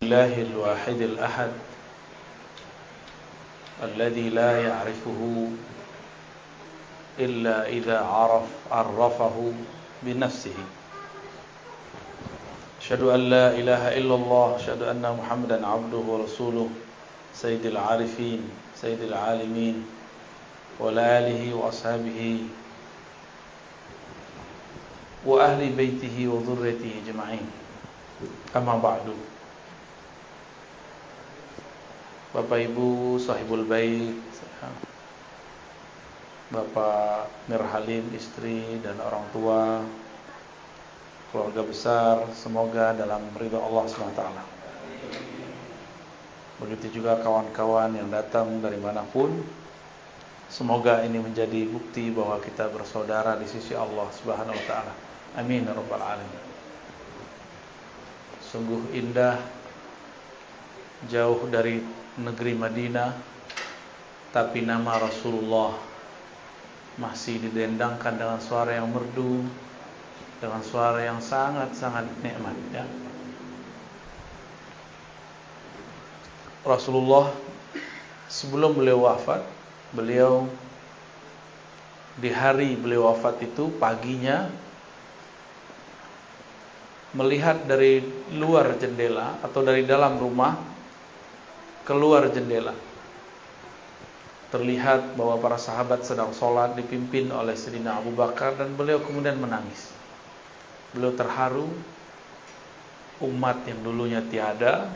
الله الواحد الأحد الذي لا يعرفه إلا إذا عرفه بنفسه. أشهد أن لا إله إلا الله، أشهد أن محمدا عبده ورسوله، سيد العارفين سيد العالمين وعلى آله وأصحابه وأهل بيته وذريته أجمعين. Amma ba'du. Bapak Ibu sahibul bait, Bapak Mirhalim, istri dan orang tua, keluarga besar, semoga dalam ridha Allah SWT. Begitu juga kawan-kawan yang datang dari manapun, semoga ini menjadi bukti bahwa kita bersaudara di sisi Allah Subhanahu wa taala. Amin ya rabbal alamin. Sungguh indah, jauh dari negeri Madinah, tapi nama Rasulullah masih didendangkan dengan suara yang merdu, dengan suara yang sangat-sangat nikmat, ya. Rasulullah sebelum beliau wafat, beliau di hari beliau wafat itu paginya melihat dari luar jendela atau dari dalam rumah keluar jendela, terlihat bahwa para sahabat sedang sholat dipimpin oleh Sayyidina Abu Bakar, dan beliau kemudian menangis. Beliau terharu. Umat yang dulunya tiada,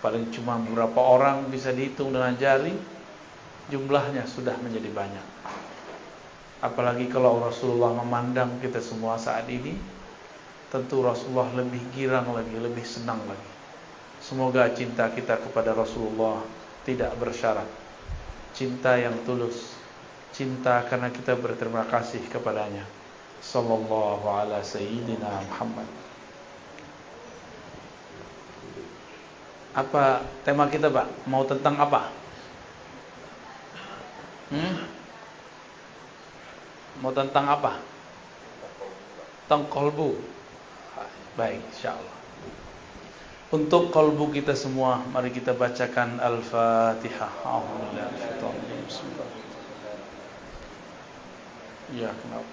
paling cuma beberapa orang bisa dihitung dengan jari, jumlahnya sudah menjadi banyak. Apalagi kalau Rasulullah memandang kita semua saat ini, tentu Rasulullah lebih girang lagi, lebih senang lagi. Semoga cinta kita kepada Rasulullah tidak bersyarat. Cinta yang tulus, cinta karena kita berterima kasih kepadanya. Sallallahu ala sayyidina Muhammad. Apa tema kita, Pak? Mau tentang apa? Mau tentang apa? Tentang qalbu. Baik, insyaallah. Untuk kalbu kita semua, mari kita bacakan Al-Fatihah. Ya, kenapa?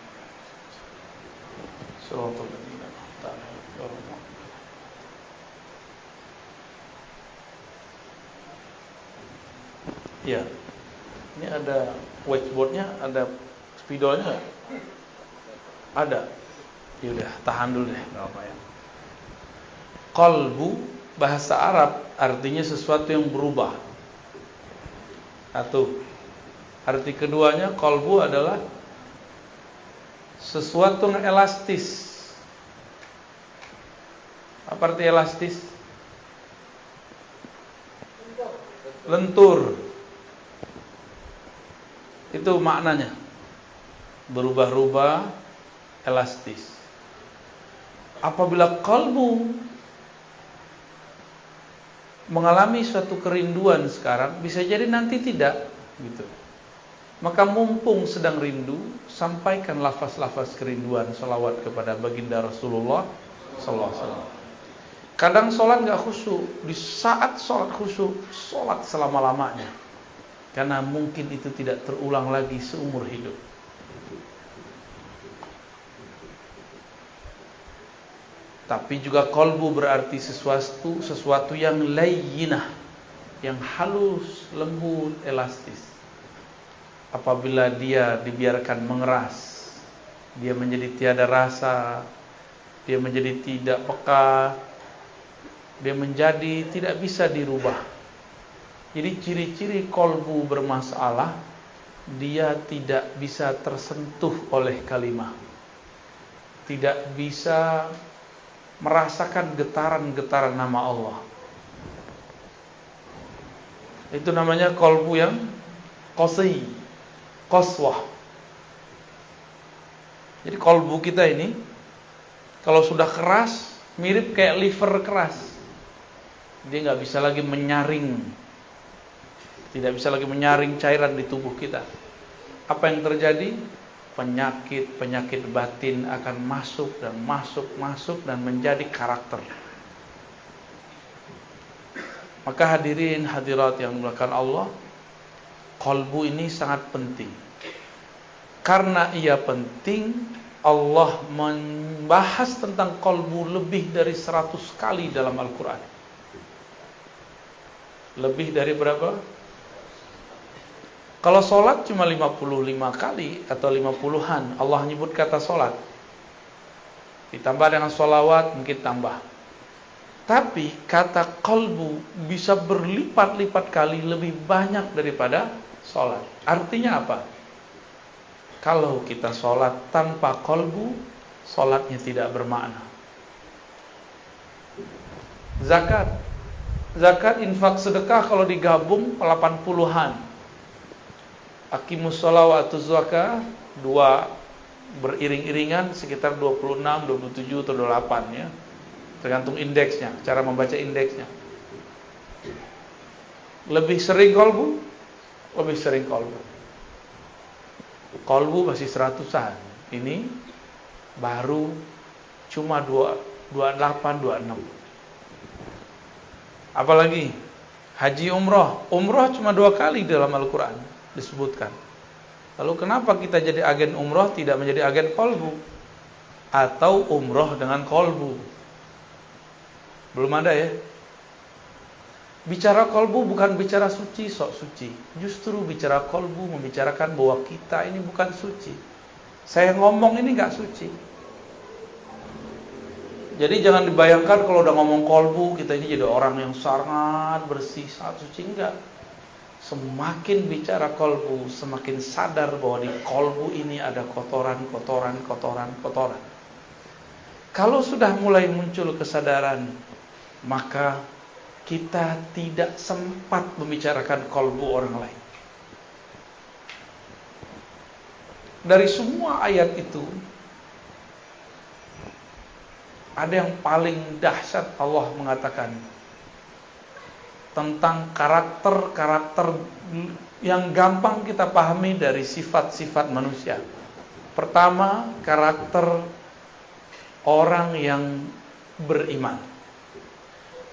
Shiratal ladzina an'amta 'alaihim. Ya. Ini ada whiteboardnya, ada spidolnya enggak? Ada. Ya udah, tahan dulu deh, enggak apa ya. Qalbu bahasa Arab artinya sesuatu yang berubah. Satu. Arti keduanya, qalbu adalah sesuatu yang elastis. Apa arti elastis? Lentur. Itu maknanya. Berubah-ubah, elastis. Apabila qalbu mengalami suatu kerinduan sekarang, bisa jadi nanti tidak, gitu. Maka mumpung sedang rindu, sampaikan lafaz-lafaz kerinduan, salawat kepada baginda Rasulullah sallallahu alaihi wasallam. Kadang sholat gak khusyuk, di saat sholat khusyuk, sholat selama-lamanya, karena mungkin itu tidak terulang lagi seumur hidup. Tapi juga qalbu berarti sesuatu yang layyinah, yang halus, lembut, elastis. Apabila dia dibiarkan mengeras, dia menjadi tiada rasa, dia menjadi tidak peka, dia menjadi tidak bisa dirubah. Jadi ciri-ciri qalbu bermasalah, dia tidak bisa tersentuh oleh kalimah, tidak bisa merasakan getaran-getaran nama Allah. Itu namanya qalbu yang qasi, qaswah. Jadi qalbu kita ini kalau sudah keras, mirip kayak liver keras. Dia nggak bisa lagi menyaring, tidak bisa lagi menyaring cairan di tubuh kita. Apa yang terjadi? Penyakit batin akan masuk dan menjadi karakter. Maka hadirin hadirat yang dimuliakan Allah, qalbu ini sangat penting. Karena ia penting, Allah membahas tentang qalbu lebih dari 100 kali dalam Al-Quran. Lebih dari berapa? Kalau sholat cuma 55 kali atau 50-an Allah nyebut kata sholat. Ditambah dengan sholawat mungkin tambah. Tapi kata qalbu bisa berlipat-lipat kali lebih banyak daripada sholat. Artinya apa? Kalau kita sholat tanpa qalbu, sholatnya tidak bermakna. Zakat, infak, sedekah kalau digabung 80-an. Aqimus shalah wa atuz zakah, dua beriring-iringan sekitar 26, 27 atau 28 ya. Tergantung indeksnya, cara membaca indeksnya. Lebih sering qalbu, lebih sering qalbu. Qalbu masih 100-an. Ini baru cuma 28, 26. Apalagi haji umroh. Umroh cuma 2 kali dalam Al-Quran disebutkan. Lalu kenapa kita jadi agen umroh tidak menjadi agen qalbu? Atau umroh dengan qalbu? Belum ada ya. Bicara qalbu bukan bicara suci, sok suci. Justru bicara qalbu membicarakan bahwa kita ini bukan suci. Saya ngomong ini gak suci. Jadi jangan dibayangkan kalau udah ngomong qalbu kita ini jadi orang yang sangat bersih, sangat suci. Enggak. Semakin bicara qalbu, semakin sadar bahwa di qalbu ini ada kotoran. Kalau sudah mulai muncul kesadaran, maka kita tidak sempat membicarakan qalbu orang lain. Dari semua ayat itu, ada yang paling dahsyat. Allah mengatakan tentang karakter-karakter yang gampang kita pahami dari sifat-sifat manusia. Pertama, karakter orang yang beriman.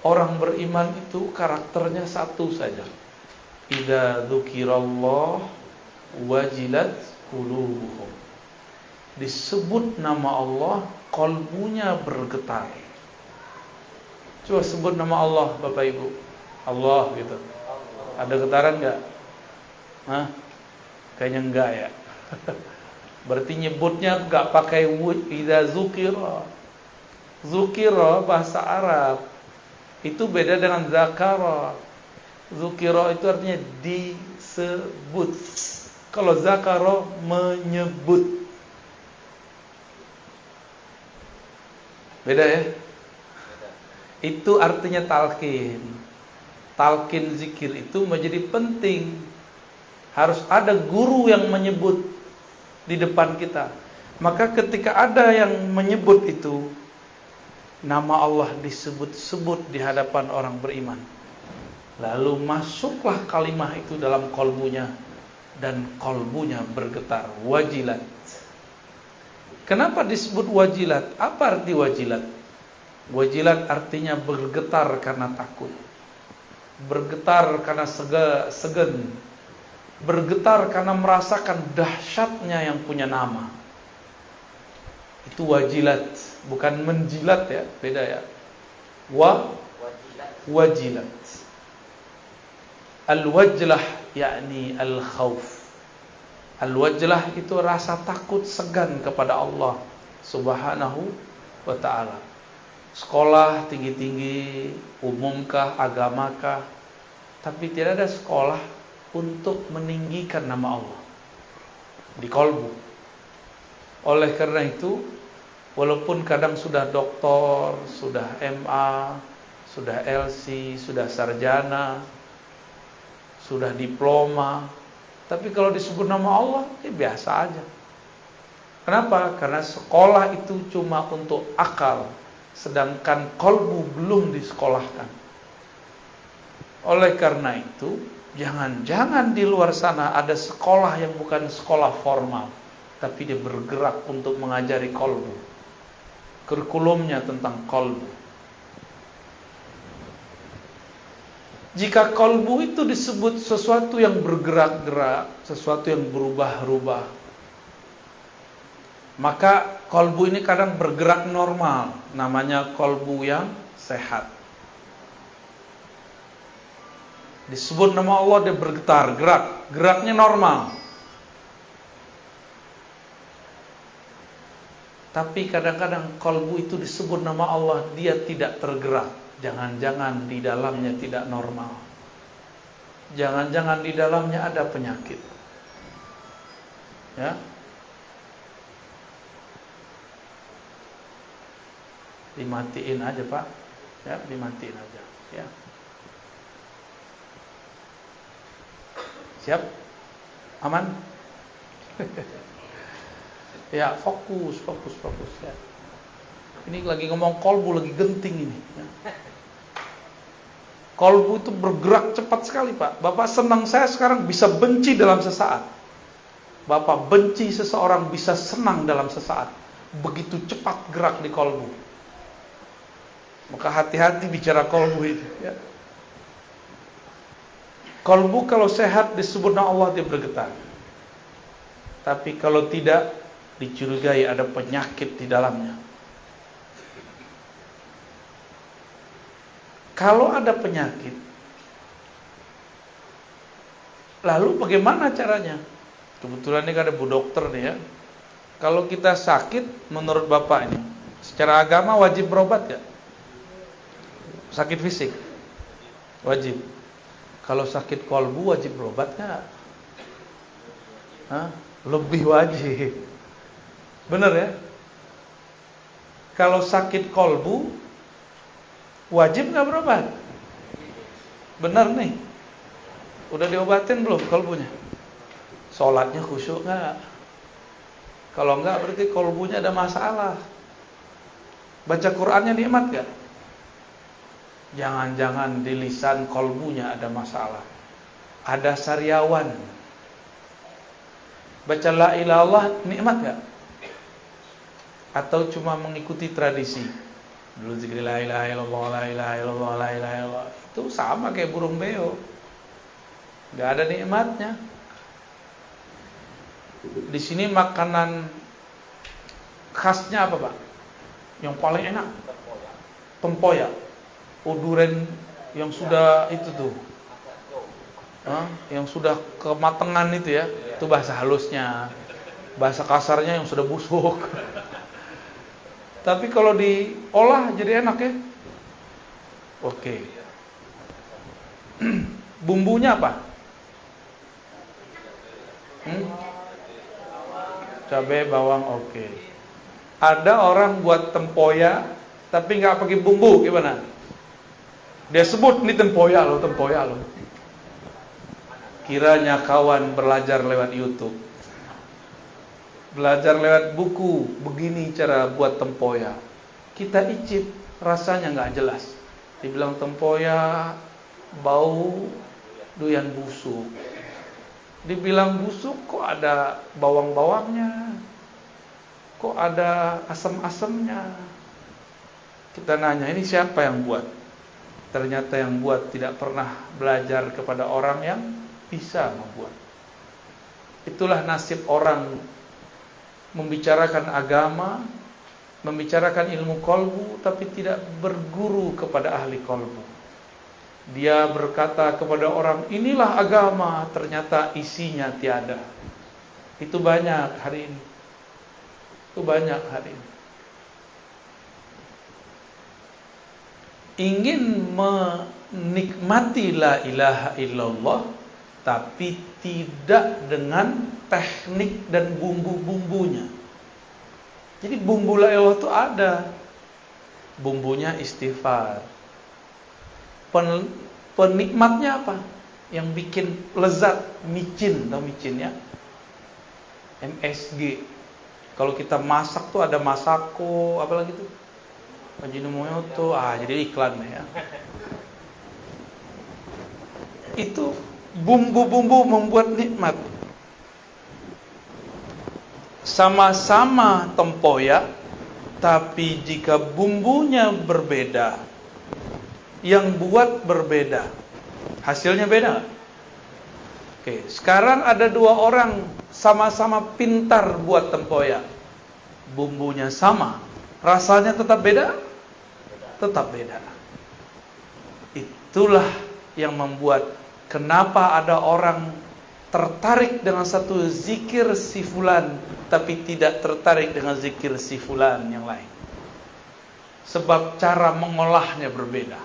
Orang beriman itu karakternya satu saja. Idza dzukirallah wajilat qulubuhum. Disebut nama Allah, qalbunya bergetar. Coba sebut nama Allah, Bapak Ibu. Allah gitu. Ada getaran enggak? Hah? Kayaknya enggak ya. Berarti nyebutnya enggak pakai idza dzukira. Dzukira bahasa Arab itu beda dengan zakara. Dzukira itu artinya disebut. Kalau zakara menyebut. Beda ya? Itu artinya talqin. Talqin zikir itu menjadi penting. Harus ada guru yang menyebut di depan kita. Maka ketika ada yang menyebut itu, nama Allah disebut-sebut di hadapan orang beriman. Lalu masuklah kalimah itu dalam qalbunya, dan qalbunya bergetar, wajilat. Kenapa disebut wajilat? Apa arti wajilat? Wajilat artinya bergetar karena takut. Bergetar karena segan. Bergetar karena merasakan dahsyatnya yang punya nama. Itu wajilat, bukan menjilat ya, beda ya. Wajilat. Al-wajlah yakni al-khauf. Al-wajlah itu rasa takut, segan kepada Allah Subhanahu wa ta'ala. Sekolah tinggi-tinggi, umumkah, agamakah, tapi tidak ada sekolah untuk meninggikan nama Allah di qalbu. Oleh karena itu, walaupun kadang sudah doktor, sudah MA, sudah LC, sudah sarjana, sudah diploma, tapi kalau disebut nama Allah, biasa aja. Kenapa? Karena sekolah itu cuma untuk akal, sedangkan qalbu belum disekolahkan. Oleh karena itu, jangan-jangan di luar sana ada sekolah yang bukan sekolah formal, tapi dia bergerak untuk mengajari qalbu. Kurikulumnya tentang qalbu. Jika kolbu itu disebut sesuatu yang bergerak-gerak, sesuatu yang berubah-ubah, maka kolbu ini kadang bergerak normal, namanya kolbu yang sehat. Disebut nama Allah, dia bergetar, geraknya normal. Tapi kadang-kadang kolbu itu disebut nama Allah, dia tidak tergerak. Jangan-jangan di dalamnya tidak normal. Jangan-jangan di dalamnya ada penyakit. Ya. Dimatiin aja, Pak. Ya, dimatiin aja, ya. Siap? Aman? Ya, fokus ya. Ini lagi ngomong kolbu, lagi genting ini, ya. Kolbu itu bergerak cepat sekali, Pak. Bapak senang, saya sekarang bisa benci dalam sesaat. Bapak benci seseorang bisa senang dalam sesaat. Begitu cepat gerak di kolbu. Maka hati-hati bicara kolbu itu, ya. Kolbu kalau sehat disebut nama Allah, dia bergetar. Tapi kalau tidak, dicurigai ada penyakit di dalamnya. Kalau ada penyakit, lalu bagaimana caranya? Kebetulan ini ada Bu Dokter nih, ya. Kalau kita sakit, menurut Bapak ini, secara agama wajib berobat gak? Sakit fisik wajib. Kalau sakit kolbu wajib berobat gak? Lebih wajib. Bener ya? Kalau sakit kolbu wajib gak berobat? Bener nih. Udah diobatin belum kolbunya? Sholatnya khusyuk gak? Kalau enggak berarti kolbunya ada masalah. Baca Qur'annya nikmat gak? Jangan-jangan di lisan kolbunya ada masalah. Ada sariawan. Baca la ilaha illallah nikmat gak? Atau cuma mengikuti tradisi? Dulu zikir la ilaha illallah, la ilaha illallah, la ilaha illallah. Itu sama kayak burung beo. Gak ada nikmatnya. Di sini makanan khasnya apa, Pak? Yang paling enak? Tempoyak. Duren yang sudah itu tuh, yang sudah kematangan itu ya, itu bahasa halusnya. Bahasa kasarnya yang sudah busuk. Tapi kalau diolah jadi enak ya. Oke. Bumbunya apa? Cabai, bawang, oke. Ada orang buat tempoyak tapi nggak pakai bumbu, gimana? Dia sebut ini tempoyak loh. Kiranya kawan belajar lewat YouTube, belajar lewat buku, begini cara buat tempoyak. Kita icip, rasanya nggak jelas. Dibilang tempoyak bau doyan busuk. Dibilang busuk kok ada bawang-bawangnya, kok ada asam-asamnya. Kita nanya, ini siapa yang buat? Ternyata yang buat tidak pernah belajar kepada orang yang bisa membuat. Itulah nasib orang membicarakan agama, membicarakan ilmu kolbu, tapi tidak berguru kepada ahli kolbu. Dia berkata kepada orang, inilah agama, ternyata isinya tiada. Itu banyak hari ini. Ingin menikmati la ilaha illallah, tapi tidak dengan teknik dan bumbu-bumbunya. Jadi bumbu la ilaha itu ada. Bumbunya istighfar. Penikmatnya apa? Yang bikin lezat, micin, tahu micin ya? MSG. Kalau kita masak tuh ada masako, apa lagi tuh? Ajinomoto, jadi iklan ya. Itu bumbu-bumbu membuat nikmat. Sama-sama tempoyak, tapi jika bumbunya berbeda, yang buat berbeda, Hasilnya beda. Oke, sekarang ada dua orang sama-sama pintar buat tempoyak. Bumbunya sama, rasanya tetap beda? Tetap beda. Itulah yang membuat kenapa ada orang tertarik dengan satu zikir si fulan tapi tidak tertarik dengan zikir si fulan yang lain. Sebab cara mengolahnya berbeda.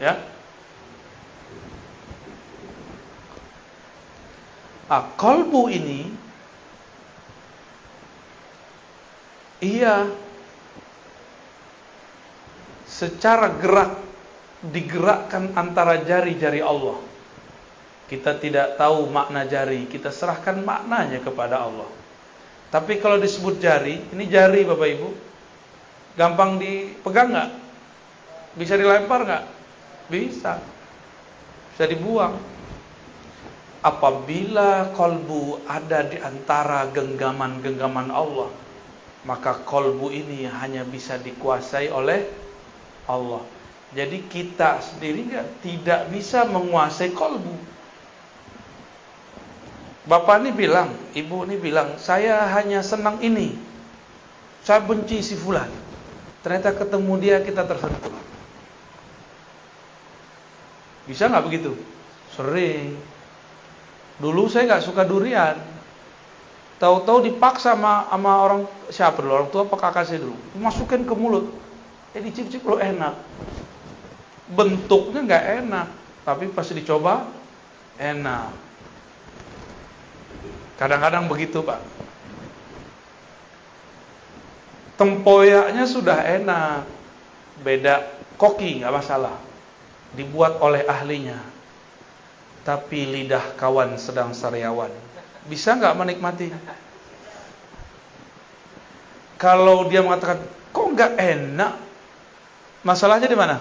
Ya. Qalbu ini ia secara gerak digerakkan antara jari-jari Allah. Kita tidak tahu makna jari, kita serahkan maknanya kepada Allah. Tapi kalau disebut jari, ini jari Bapak Ibu, gampang dipegang nggak? Bisa dilempar nggak? Bisa. Bisa dibuang. Apabila kolbu ada di antara genggaman-genggaman Allah, maka kolbu ini hanya bisa dikuasai oleh Allah. Jadi kita sendiri tidak bisa menguasai kolbu. Bapak ini bilang, ibu ini bilang, saya hanya senang ini, saya benci si fulan. Ternyata ketemu dia kita tersentuh. Bisa nggak begitu? Sering. Dulu saya nggak suka durian. Tahu-tahu dipaksa sama orang siapa dulu, orang tua apa kakak saya dulu, masukin ke mulut. Dicicip lo enak. Bentuknya nggak enak, tapi pas dicoba enak. Kadang-kadang begitu Pak. Tempoyaknya sudah enak, beda koki nggak masalah, dibuat oleh ahlinya. Tapi lidah kawan sedang sariawan, bisa nggak menikmati? Kalau dia mengatakan kok nggak enak, masalahnya di mana?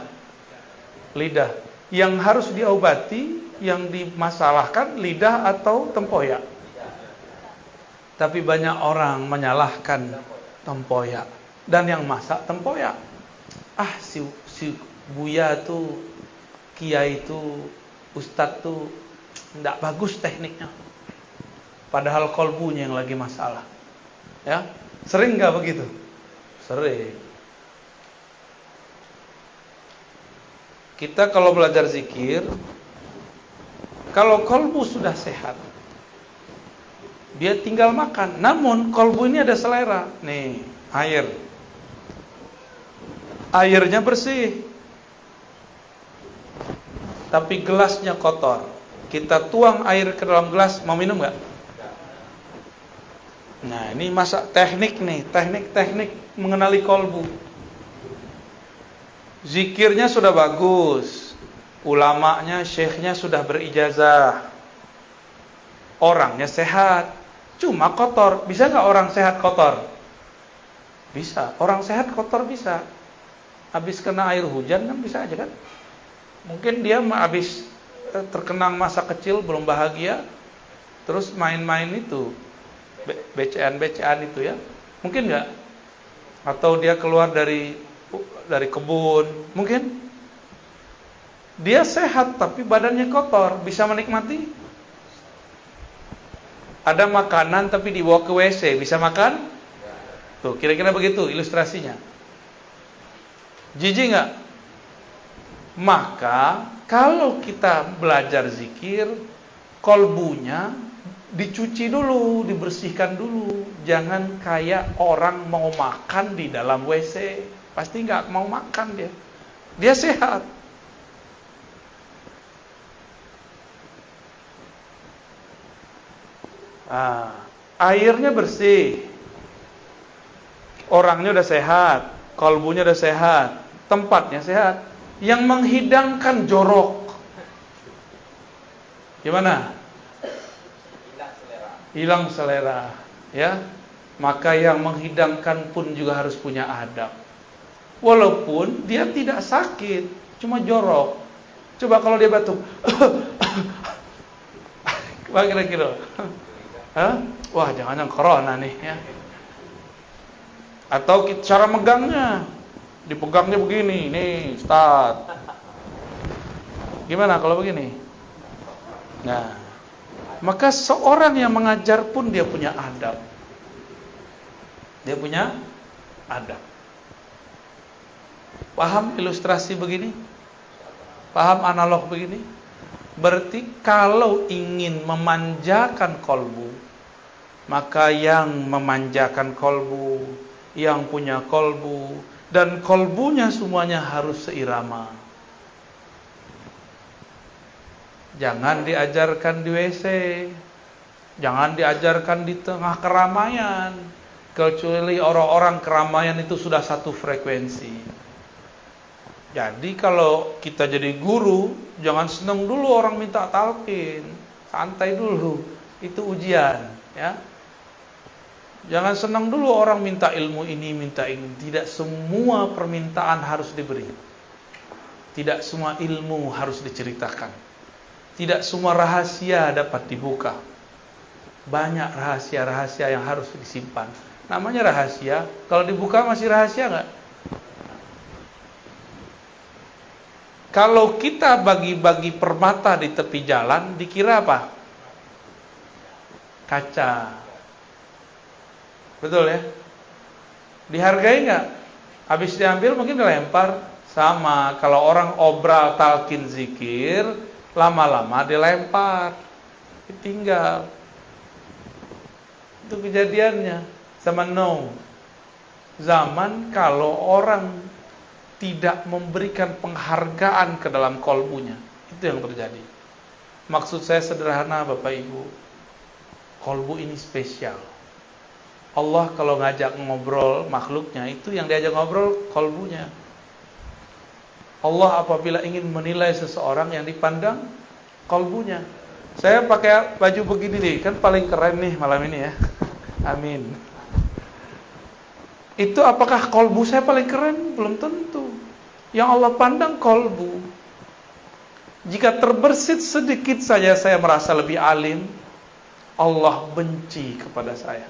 Lidah. Yang harus diobati, yang dimasalahkan lidah atau tempoyak. Tapi banyak orang menyalahkan tempoyak dan yang masak tempoyak. Si Buya tuh, Kiai itu, Ustadz tuh tidak bagus tekniknya. Padahal kolbunya yang lagi masalah. Ya, sering nggak begitu? Sering. Kita kalau belajar zikir, kalau kolbu sudah sehat, dia tinggal makan. Namun kolbu ini ada selera. Nih, air. Airnya bersih. Tapi gelasnya kotor. Kita tuang air ke dalam gelas, mau minum nggak? Nah, ini masa teknik nih, teknik mengenali kolbu. Zikirnya sudah bagus, ulamanya, syekhnya sudah berijazah, orangnya sehat, cuma kotor. Bisa nggak orang sehat kotor? Bisa. Orang sehat kotor bisa. Habis kena air hujan kan bisa aja kan? Mungkin dia habis terkenang masa kecil belum bahagia, terus main-main itu, becean itu ya, mungkin nggak? Atau dia keluar dari kebun, mungkin dia sehat tapi badannya kotor, bisa menikmati? Ada makanan tapi dibawa ke WC, bisa makan? Tuh, kira-kira begitu ilustrasinya. Jijik nggak? Maka kalau kita belajar zikir, kolbunya dicuci dulu, dibersihkan dulu. Jangan kayak orang mau makan di dalam WC, pasti nggak mau makan dia. Dia sehat. Airnya bersih, orangnya udah sehat, kolbunya udah sehat, tempatnya sehat. Yang menghidangkan jorok, gimana? Hilang selera, ya. Maka yang menghidangkan pun juga harus punya adab. Walaupun dia tidak sakit, cuma jorok. Coba kalau dia batuk, kira-kira, wah jangan-jangan corona nih, ya. Atau cara megangnya, dipegangnya begini, nih, start. Gimana kalau begini? Nah, maka seorang yang mengajar pun dia punya adab. Dia punya adab. Paham ilustrasi begini? Paham analog begini? Berarti kalau ingin memanjakan kolbu, maka yang memanjakan kolbu, yang punya kolbu, dan kolbunya semuanya harus seirama. Jangan diajarkan di WC, jangan diajarkan di tengah keramaian, kecuali orang-orang keramaian itu sudah satu frekuensi. Jadi kalau kita jadi guru, jangan senang dulu orang minta talqin, santai dulu, itu ujian, ya. Jangan senang dulu orang minta ilmu ini, minta ini. Tidak semua permintaan harus diberi. Tidak semua ilmu harus diceritakan. Tidak semua rahasia dapat dibuka. Banyak rahasia-rahasia yang harus disimpan. Namanya rahasia, kalau dibuka masih rahasia enggak? Kalau kita bagi-bagi permata di tepi jalan, dikira apa? Kaca. Betul ya? Dihargai enggak? Habis diambil mungkin dilempar. Sama, kalau orang obral talqin zikir, lama-lama dilempar, ditinggal. Itu kejadiannya zaman Nuh. Zaman kalau orang tidak memberikan penghargaan ke dalam kolbunya, itu yang terjadi. Maksud saya sederhana Bapak Ibu, kolbu ini spesial. Allah kalau ngajak ngobrol makhluknya, itu yang diajak ngobrol kolbunya. Allah apabila ingin menilai seseorang, yang dipandang kolbunya. Saya pakai baju begini nih, kan paling keren nih malam ini ya. Amin. Itu apakah kolbu saya paling keren? Belum tentu. Yang Allah pandang kolbu. Jika terbersit sedikit saja saya merasa lebih alim, Allah benci kepada saya.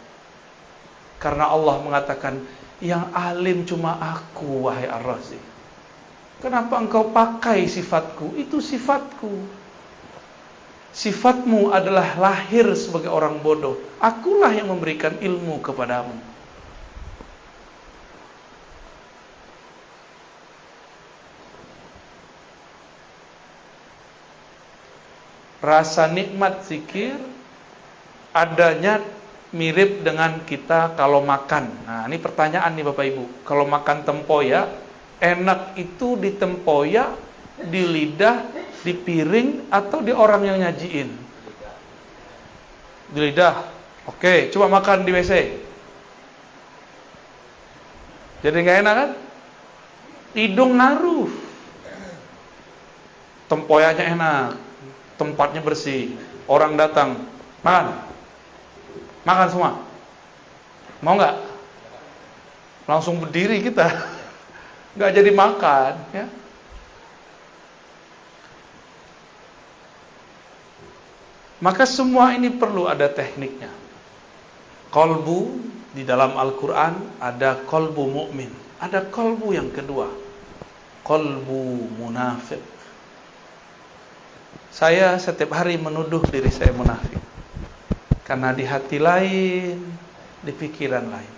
Karena Allah mengatakan, yang alim cuma aku, wahai Ar-Razi. Kenapa engkau pakai sifatku? Itu sifatku. Sifatmu adalah lahir sebagai orang bodoh. Akulah yang memberikan ilmu kepadamu. Rasa nikmat zikir adanya mirip dengan kita kalau makan. Nah, ini pertanyaan nih Bapak Ibu. Kalau makan tempoyak, enak itu di tempoyak, di lidah, di piring, atau di orang yang nyajiin? Di lidah. Oke, coba makan di WC. Jadi gak enak kan? Hidung naruh. Tempoyaknya enak, tempatnya bersih, orang datang, makan. Makan semua. Mau gak? Langsung berdiri kita. Gak jadi makan, ya. Maka semua ini perlu ada tekniknya. Kolbu di dalam Al-Quran ada kolbu mukmin, ada kolbu yang kedua, kolbu munafik. Saya setiap hari menuduh diri saya munafik, karena di hati lain, di pikiran lain.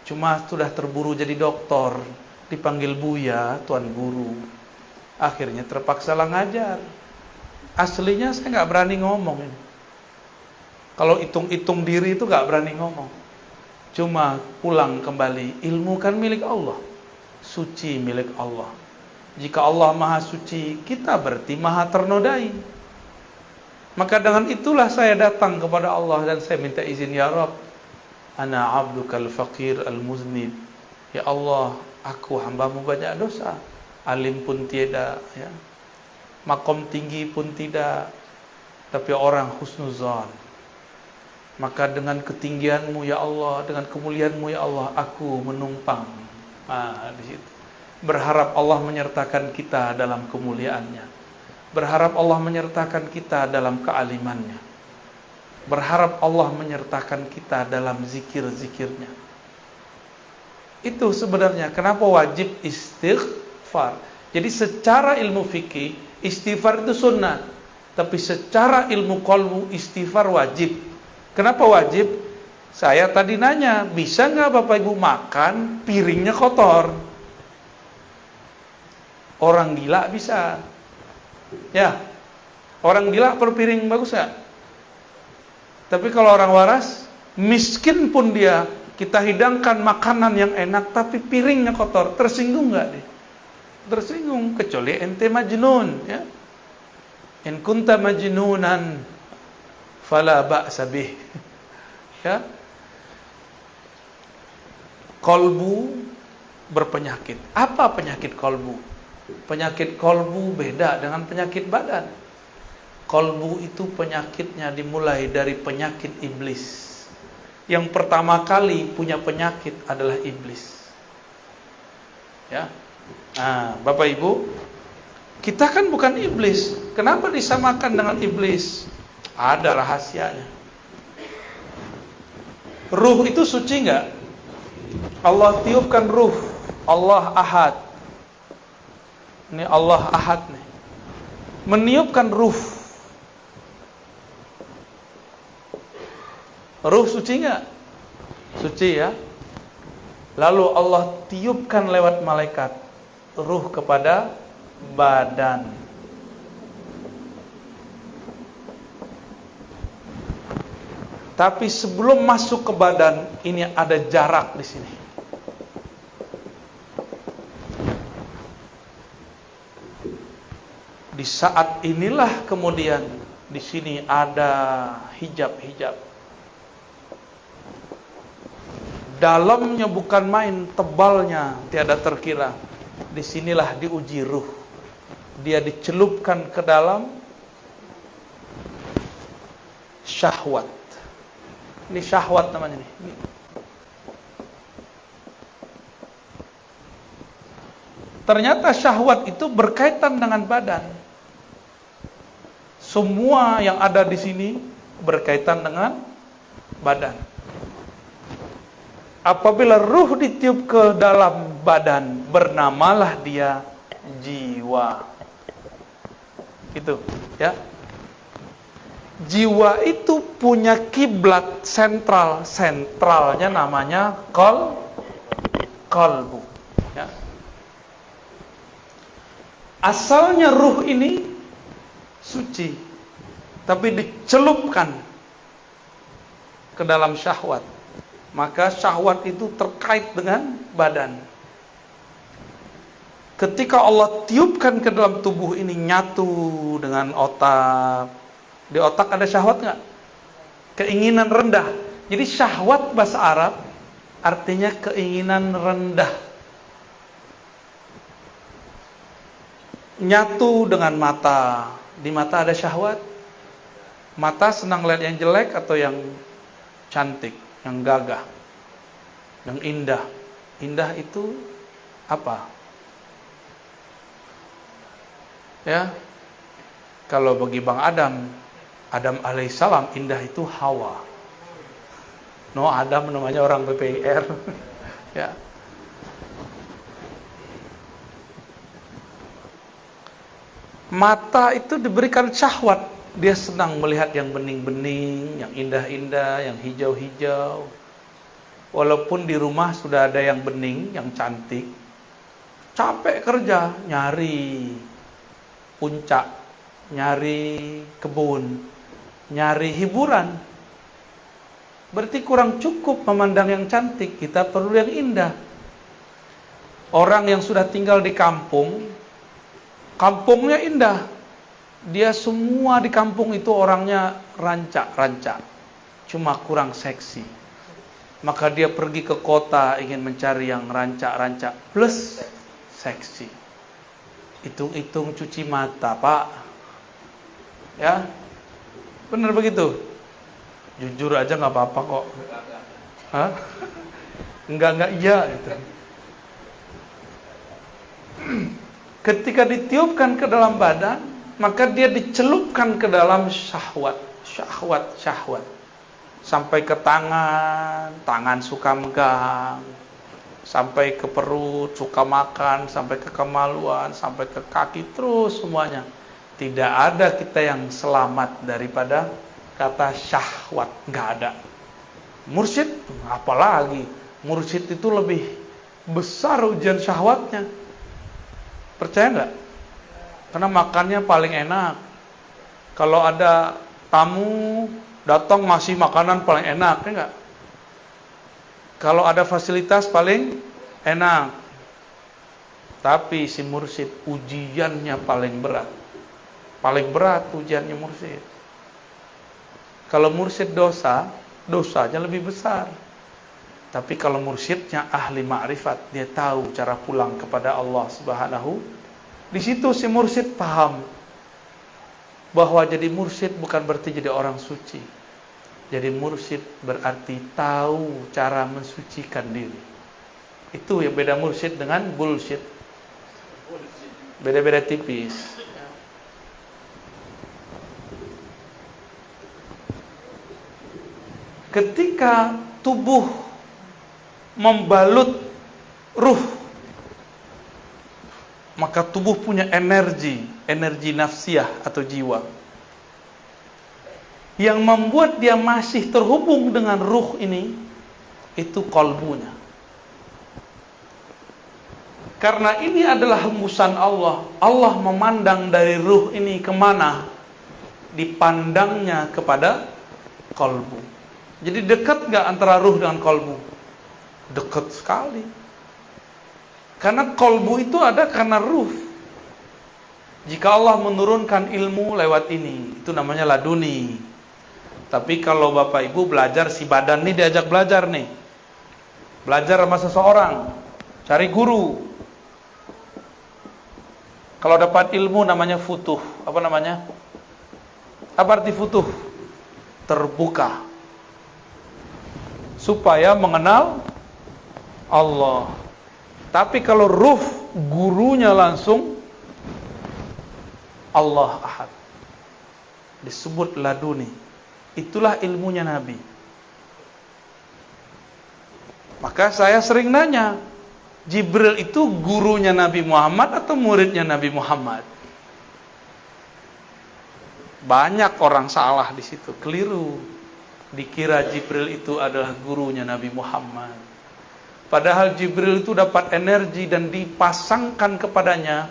Cuma sudah terburu jadi doktor, dipanggil Buya, Tuan Guru, akhirnya terpaksa lah ngajar. Aslinya saya nggak berani ngomong ini. Kalau hitung-hitung diri itu nggak berani ngomong. Cuma pulang kembali, ilmu kan milik Allah, suci milik Allah. Jika Allah maha suci, kita berarti maha ternodai. Maka dengan itulah saya datang kepada Allah dan saya minta izin, ya Rabb, ana abdukal faqir al-muznib. Ya Allah, aku hambamu banyak dosa, alim pun tiada, ya. Makom tinggi pun tidak, tapi orang husnuzan. Maka dengan ketinggianmu ya Allah, dengan kemuliaanmu ya Allah, aku menumpang. Di situ. Berharap Allah menyertakan kita dalam kemuliaannya. Berharap Allah menyertakan kita dalam kealimannya. Berharap Allah menyertakan kita dalam zikir-zikirnya. Itu sebenarnya kenapa wajib istighfar. Jadi secara ilmu fikih istighfar itu sunnah, tapi secara ilmu qalbu istighfar wajib. Kenapa wajib? Saya tadi nanya, bisa nggak Bapak Ibu makan piringnya kotor? Orang gila bisa. Ya, orang gila per piring bagus nggak? Tapi kalau orang waras, miskin pun dia, kita hidangkan makanan yang enak, tapi piringnya kotor, tersinggung nggak dia? Tersinggung, kecuali ente majnun, ya. In kunta majnunan, fala ba'sa bih. Ya. Kolbu berpenyakit. Apa penyakit kolbu? Penyakit kolbu beda dengan penyakit badan. Kolbu itu penyakitnya dimulai dari penyakit iblis. Yang pertama kali punya penyakit adalah iblis. Ya. Nah, Bapak Ibu, kita kan bukan iblis. Kenapa disamakan dengan iblis? Ada rahasianya. Ruh itu suci enggak? Allah tiupkan ruh. Allah Ahad. Ini Allah Ahad nih. Meniupkan ruh. Ruh suci enggak? Suci ya. Lalu Allah tiupkan lewat malaikat ruh kepada badan. Tapi sebelum masuk ke badan, ini ada jarak di sini. Di saat inilah kemudian di sini ada hijab-hijab. Dalamnya bukan main, tebalnya tiada terkira. Disinilah diuji ruh. Dia dicelupkan ke dalam syahwat. Ini syahwat namanya nih. Ternyata syahwat itu berkaitan dengan badan. Semua yang ada di sini berkaitan dengan badan. Apabila ruh ditiup ke dalam badan, bernamalah dia jiwa. Gitu, ya. Jiwa itu punya kiblat sentral. Sentralnya namanya qalbu. Ya. Asalnya ruh ini suci, tapi dicelupkan ke dalam syahwat. Maka syahwat itu terkait dengan badan. Ketika Allah tiupkan ke dalam tubuh ini, nyatu dengan otak. Di otak ada syahwat nggak? Keinginan rendah. Jadi syahwat bahasa Arab artinya keinginan rendah. Nyatu dengan mata. Di mata ada syahwat. Mata senang lihat yang jelek atau yang cantik, yang gagah, yang indah. Indah itu apa? Ya. Kalau bagi Bang Adam alaihissalam indah itu Hawa. No, Adam namanya orang PPIR. Ya. Mata itu diberikan syahwat. Dia senang melihat yang bening-bening, yang indah-indah, yang hijau-hijau. Walaupun di rumah sudah ada yang bening, yang cantik, capek kerja, nyari puncak, nyari kebun, nyari hiburan. Berarti kurang cukup memandang yang cantik, kita perlu yang indah. Orang yang sudah tinggal di kampung, kampungnya indah. Dia semua di kampung itu orangnya rancak-rancak, cuma kurang seksi. Maka dia pergi ke kota ingin mencari yang rancak-rancak plus seksi. Hitung-hitung cuci mata, Pak. Ya, benar begitu. Jujur aja nggak apa-apa kok. Hah? Enggak iya gitu. Ketika ditiupkan ke dalam badan, maka dia dicelupkan ke dalam syahwat. Sampai ke tangan suka megang. sampai ke perut, suka makan, sampai ke kemaluan, sampai ke kaki, terus semuanya. Tidak ada kita yang selamat daripada kata syahwat, nggak ada. Mursyid, apalagi mursyid itu lebih besar ujian syahwatnya. Percaya nggak? Karena makannya paling enak. Kalau ada tamu datang masih makanan paling enak, ya nggak? Kalau ada fasilitas paling enak. Tapi si mursyid ujiannya paling berat. Paling berat ujiannya mursyid. Kalau mursyid dosa, dosanya lebih besar. Tapi kalau mursyidnya ahli ma'rifat, dia tahu cara pulang kepada Allah Subhanahu. Di situ si mursyid paham bahwa jadi mursyid bukan berarti jadi orang suci. Jadi mursyid berarti tahu cara mensucikan diri. Itu yang beda mursyid dengan bullshit. Beda-beda tipis. Ketika tubuh membalut ruh, maka tubuh punya energi nafsiyah atau jiwa. Yang membuat dia masih terhubung dengan ruh ini, itu qalbunya. Karena ini adalah hembusan Allah. Allah memandang dari ruh ini kemana? Dipandangnya kepada qalbu. Jadi dekat gak antara ruh dengan qalbu? Dekat sekali. Karena qalbu itu ada karena ruh. Jika Allah menurunkan ilmu lewat ini, itu namanya laduni. Tapi kalau Bapak Ibu belajar, si badan nih diajak belajar nih. Belajar sama seseorang, cari guru. Kalau dapat ilmu namanya futuh. Apa namanya? Apa arti futuh? Terbuka. Supaya mengenal Allah. Tapi kalau ruh, gurunya langsung Allah Ahad. Disebut laduni. Itulah ilmunya Nabi. Maka saya sering nanya, Jibril itu gurunya Nabi Muhammad atau muridnya Nabi Muhammad? Banyak orang salah di situ, keliru. Dikira Jibril itu adalah gurunya Nabi Muhammad. Padahal Jibril itu dapat energi dan dipasangkan kepadanya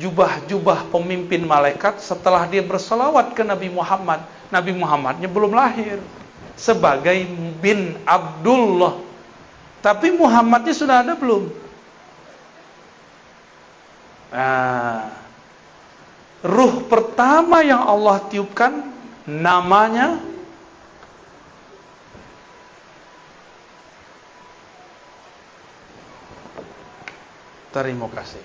jubah-jubah pemimpin malaikat setelah dia berselawat ke Nabi Muhammad. Nabi Muhammadnya belum lahir sebagai bin Abdullah. Tapi Muhammadnya sudah ada belum? Ruh pertama yang Allah tiupkan namanya terima kasih.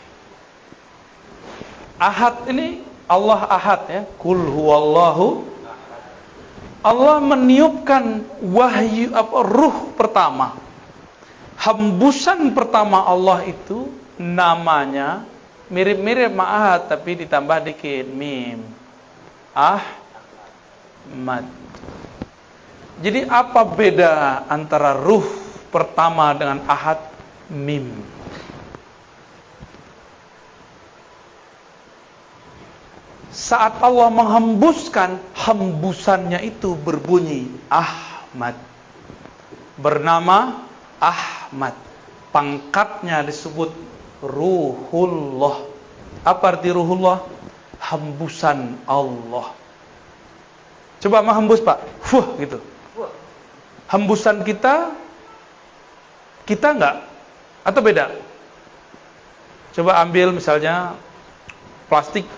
Ahad ini Allah Ahad ya. Qul huwallahu. Allah meniupkan wahyu ruh pertama. Hembusan pertama Allah itu namanya mirip-mirip Ahad tapi ditambah dikit mim. Ahmad. Jadi apa beda antara ruh pertama dengan Ahad? Mim. Saat Allah menghembuskan, hembusannya itu berbunyi Ahmad. Bernama Ahmad. Pangkatnya disebut Ruhullah. Apa arti Ruhullah? Hembusan Allah. Coba menghembus Pak. Gitu. Hembusan kita enggak? Atau beda? Coba ambil misalnya plastik.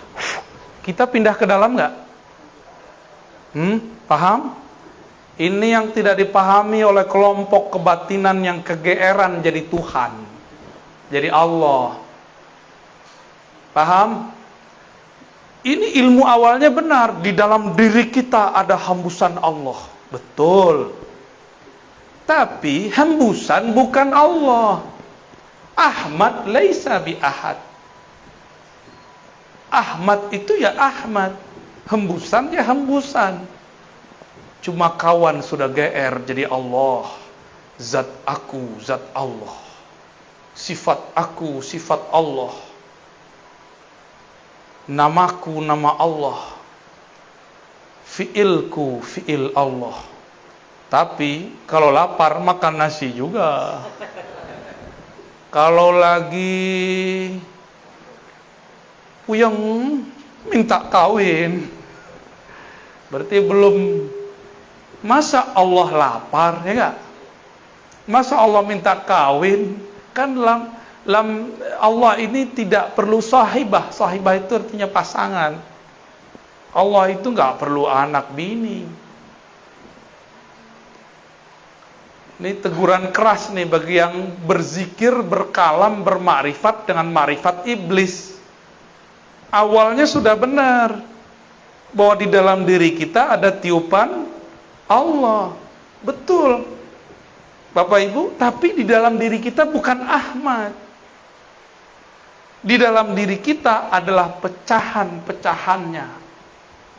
Kita pindah ke dalam nggak? Paham? Ini yang tidak dipahami oleh kelompok kebatinan yang kegeeran jadi Tuhan, jadi Allah. Paham? Ini ilmu awalnya benar. Di dalam diri kita ada hembusan Allah. Betul. Tapi hembusan bukan Allah. Ahmad laisa bi ahad. Ahmad itu ya Ahmad, hembusan ya hembusan. Cuma kawan sudah GR jadi Allah. Zat aku, zat Allah. sifat aku, sifat Allah. Namaku, nama Allah. Fi'ilku, fi'il Allah. Tapi kalau lapar makan nasi juga. Kalau lagi puyeng minta kawin, berarti belum. Masa Allah lapar, ya enggak? Masa Allah minta kawin? Kan Allah ini tidak perlu sahibah. Sahibah itu artinya pasangan. Allah itu enggak perlu anak bini. Ini teguran keras nih bagi yang berzikir, berkalam, bermakrifat dengan makrifat iblis. Awalnya sudah benar bahwa di dalam diri kita ada tiupan Allah. Betul Bapak Ibu, tapi di dalam diri kita bukan Ahmad. Di dalam diri kita adalah pecahan-pecahannya,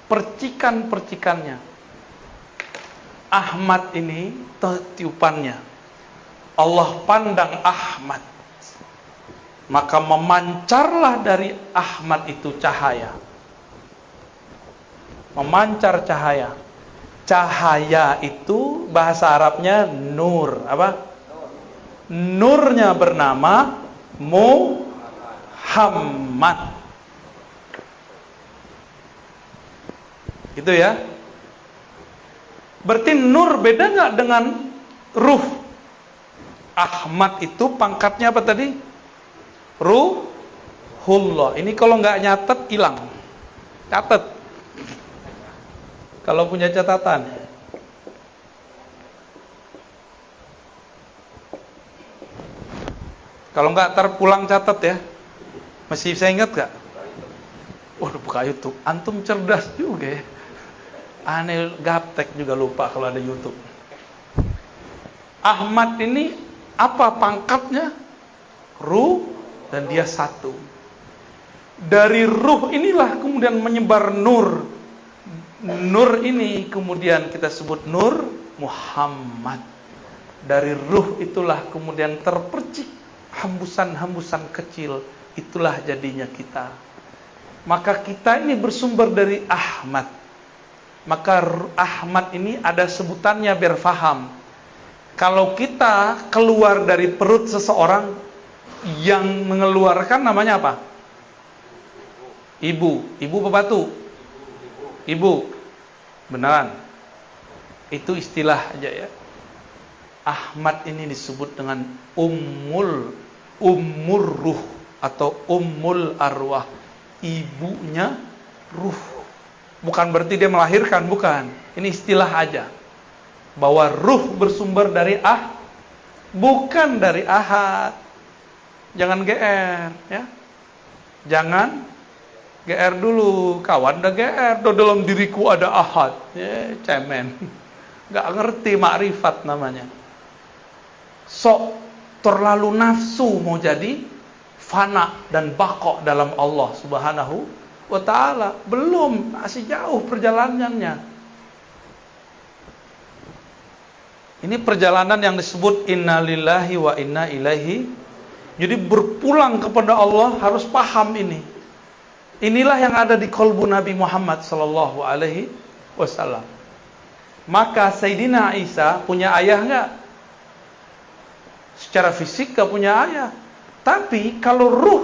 percikan-percikannya. Ahmad ini tiupannya. Allah pandang Ahmad, maka memancarlah dari Ahmad itu cahaya. Memancar cahaya. Cahaya itu bahasa Arabnya nur. Apa? Nurnya bernama Muhammad. Gitu ya. Berarti nur beda nggak dengan ruh? Ahmad itu pangkatnya apa tadi? Ruhullah. Ini kalau nggak nyatet hilang. Catat. Kalau punya catatan. Kalau nggak terpulang catat ya. Masih saya ingat nggak? Waduh, buka YouTube. Antum cerdas juga ya. Aneh gaptek juga lupa kalau ada YouTube. Ahmad ini apa pangkatnya? Ruh, dan dia satu. Dari ruh inilah kemudian menyebar nur. Nur ini kemudian kita sebut Nur Muhammad. Dari ruh itulah kemudian terpercik hembusan-hembusan kecil. Itulah jadinya kita. Maka kita ini bersumber dari Ahmad. Maka Ahmad ini ada sebutannya biar faham. Kalau kita keluar dari perut seseorang, yang mengeluarkan namanya apa? Ibu. Ibu apa batu? Ibu. Beneran. Itu istilah aja ya. Ahmad ini disebut dengan ummur ruh atau ummul arwah. Ibunya ruh. Bukan berarti dia melahirkan, bukan. Ini istilah aja. Bahwa ruh bersumber dari bukan dari ahad. Jangan GR ya. Jangan GR dulu, kawan udah GR, dalam diriku ada ahad. Cemen. Gak ngerti makrifat namanya. Sok terlalu nafsu mau jadi fana dan baqo dalam Allah Subhanahu wa ta'ala. Belum, masih jauh perjalanannya. Ini perjalanan yang disebut innalillahi wa inna ilaihi. Jadi berpulang kepada Allah harus paham ini. Inilah yang ada di kolbu Nabi Muhammad sallallahu alaihi wasallam. Maka Sayyidina Isa punya ayah enggak? Secara fisik enggak punya ayah. Tapi kalau ruh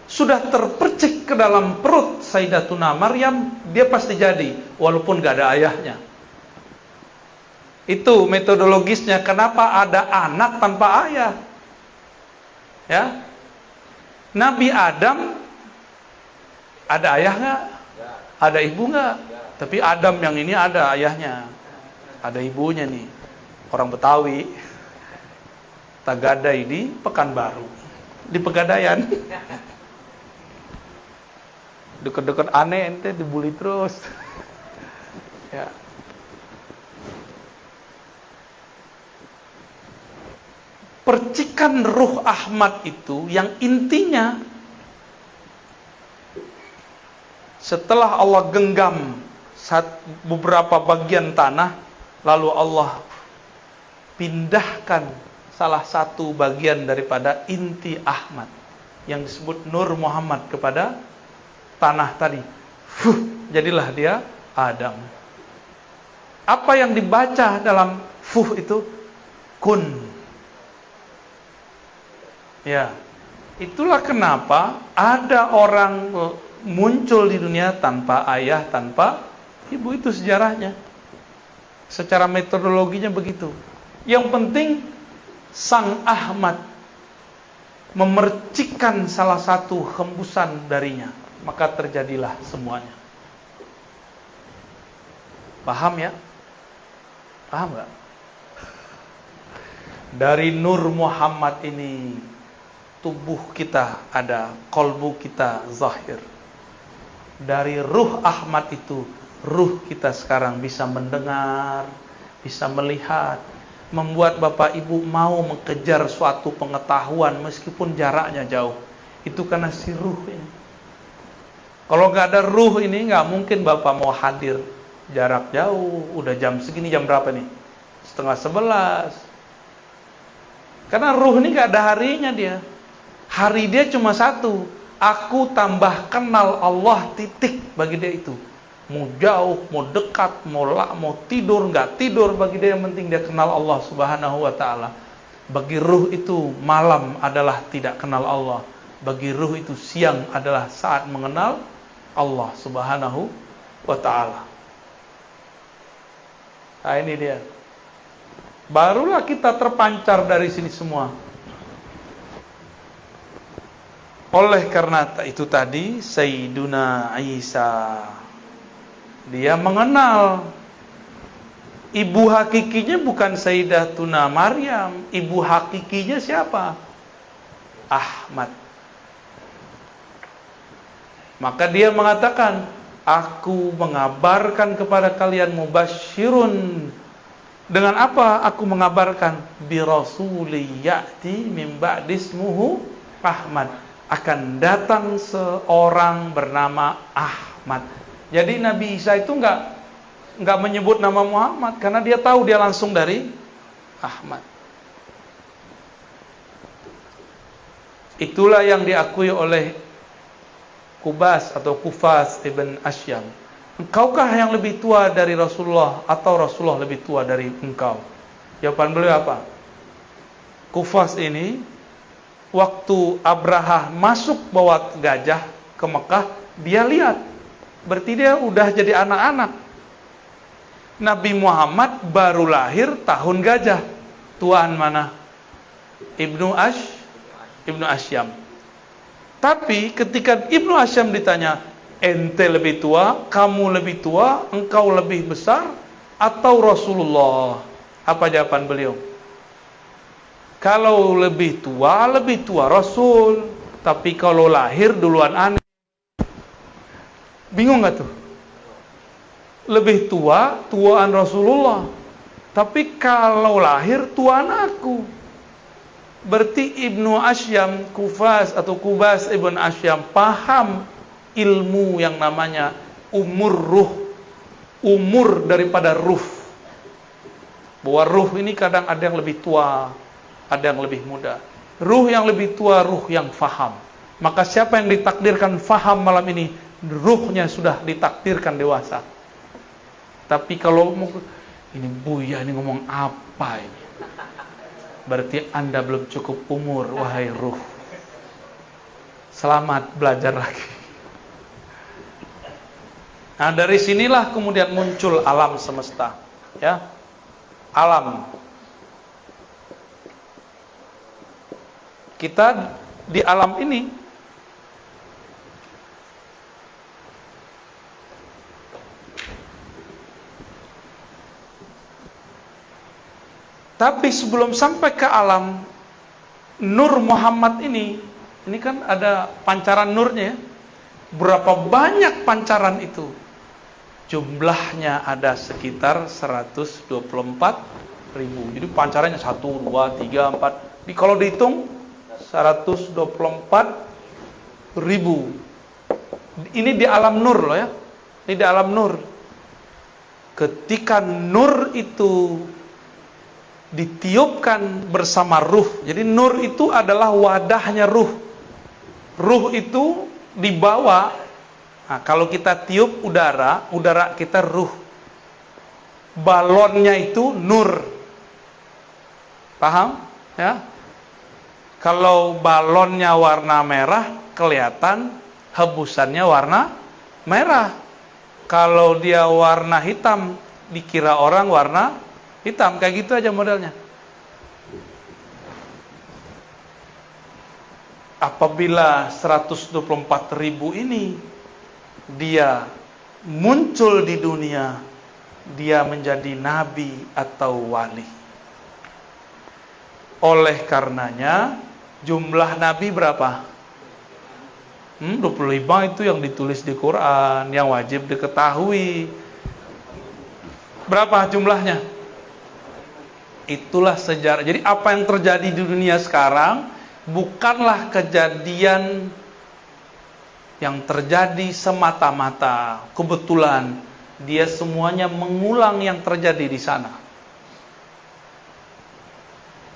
sudah terpercik ke dalam perut Sayyidatuna Maryam, dia pasti jadi walaupun enggak ada ayahnya. Itu metodologisnya kenapa ada anak tanpa ayah. Ya. Nabi Adam ada ayah nggak? Ada ibu nggak? Tapi Adam yang ini ada ayahnya, ada ibunya nih. Orang Betawi, Tagadai di Pekanbaru, di Pegadaian. Deket-deket aneh ente dibully terus. Ya. Percikan ruh Ahmad itu yang intinya setelah Allah genggam beberapa bagian tanah, lalu Allah pindahkan salah satu bagian daripada inti Ahmad yang disebut Nur Muhammad kepada tanah tadi. Jadilah dia Adam. Apa yang dibaca dalam itu? Kun. Ya. Itulah kenapa ada orang muncul di dunia tanpa ayah, tanpa ibu. Itu sejarahnya. Secara metodologinya begitu. Yang penting Sang Ahmad memercikkan salah satu hembusan darinya, maka terjadilah semuanya. Paham ya? Paham gak? Dari Nur Muhammad ini tubuh kita ada, kolbu kita zahir. Dari ruh Ahmad itu, ruh kita sekarang bisa mendengar, bisa melihat, membuat Bapak Ibu mau mengejar suatu pengetahuan meskipun jaraknya jauh. Itu karena si ruh ini. Kalau gak ada ruh ini, gak mungkin Bapak mau hadir. Jarak jauh, udah jam segini, jam berapa nih? 10:30. Karena ruh ini gak ada harinya dia. Hari dia cuma satu. Aku tambah kenal Allah, titik bagi dia itu. Mau jauh, mau dekat, mau tidur, nggak tidur, bagi dia yang penting dia kenal Allah Subhanahu wa ta'ala. Bagi ruh itu malam adalah tidak kenal Allah. Bagi ruh itu siang adalah saat mengenal Allah Subhanahu wa ta'ala. Nah ini dia. Barulah kita terpancar dari sini semua. Oleh karena itu tadi Sayyiduna Isa, dia mengenal ibu hakikinya bukan Sayyidatuna Maryam. Ibu hakikinya siapa? Ahmad. Maka dia mengatakan, aku mengabarkan kepada kalian mubasyirun. Dengan apa aku mengabarkan? Bi rasuli ya'ti min ba'di ismuhu Ahmad. Akan datang seorang bernama Ahmad. Jadi Nabi Isa itu enggak menyebut nama Muhammad karena dia tahu dia langsung dari Ahmad. Itulah yang diakui oleh Kubas atau Kufas ibn Asyam. Engkaukah yang lebih tua dari Rasulullah atau Rasulullah lebih tua dari engkau? Jawaban beliau apa? Kufas ini waktu Abraha masuk bawa gajah ke Mekah, dia lihat. Berarti dia udah jadi anak-anak. Nabi Muhammad baru lahir tahun gajah. Tuaan mana? Ibnu Asyam. Tapi ketika Ibnu Asyam ditanya, ente lebih tua, kamu lebih tua, engkau lebih besar, atau Rasulullah? Apa jawaban beliau? Kalau lebih tua Rasul. Tapi kalau lahir duluan aneh. Bingung gak tuh? Lebih tuaan Rasulullah. Tapi kalau lahir tuaan aku. Berarti Ibnu Asyam, Kufas atau Kubas Ibn Asyam paham ilmu yang namanya umur ruh. Umur daripada ruh. Bahwa ruh ini kadang ada yang lebih tua, ada yang lebih muda. Ruh yang lebih tua, ruh yang faham. Maka siapa yang ditakdirkan faham malam ini, ruhnya sudah ditakdirkan dewasa. Tapi kalau ini Buya ini ngomong apa ini? Berarti Anda belum cukup umur, wahai ruh. Selamat belajar lagi. Nah, dari sinilah kemudian muncul alam semesta, ya. Alam. Kita di alam ini tapi sebelum sampai ke alam Nur Muhammad ini kan ada pancaran nurnya ya. Berapa banyak pancaran itu? Jumlahnya ada sekitar 124.000. Jadi pancarannya 1, 2, 3, 4. Kalau dihitung 124.000. Ini di alam nur loh ya. Ini di alam nur. Ketika nur itu ditiupkan bersama ruh. Jadi nur itu adalah wadahnya ruh. Ruh itu dibawa. Nah, kalau kita tiup udara, udara kita ruh. Balonnya itu nur. Paham? Ya. Kalau balonnya warna merah, kelihatan hebusannya warna merah. Kalau dia warna hitam, dikira orang warna hitam. Kayak gitu aja modelnya. Apabila 124.000 ini dia muncul di dunia, dia menjadi nabi atau wali. Oleh karenanya jumlah nabi berapa? 25 itu yang ditulis di Quran, yang wajib diketahui. Berapa jumlahnya? Itulah sejarah. Jadi apa yang terjadi di dunia sekarang bukanlah kejadian yang terjadi semata-mata kebetulan. Dia semuanya mengulang yang terjadi di sana.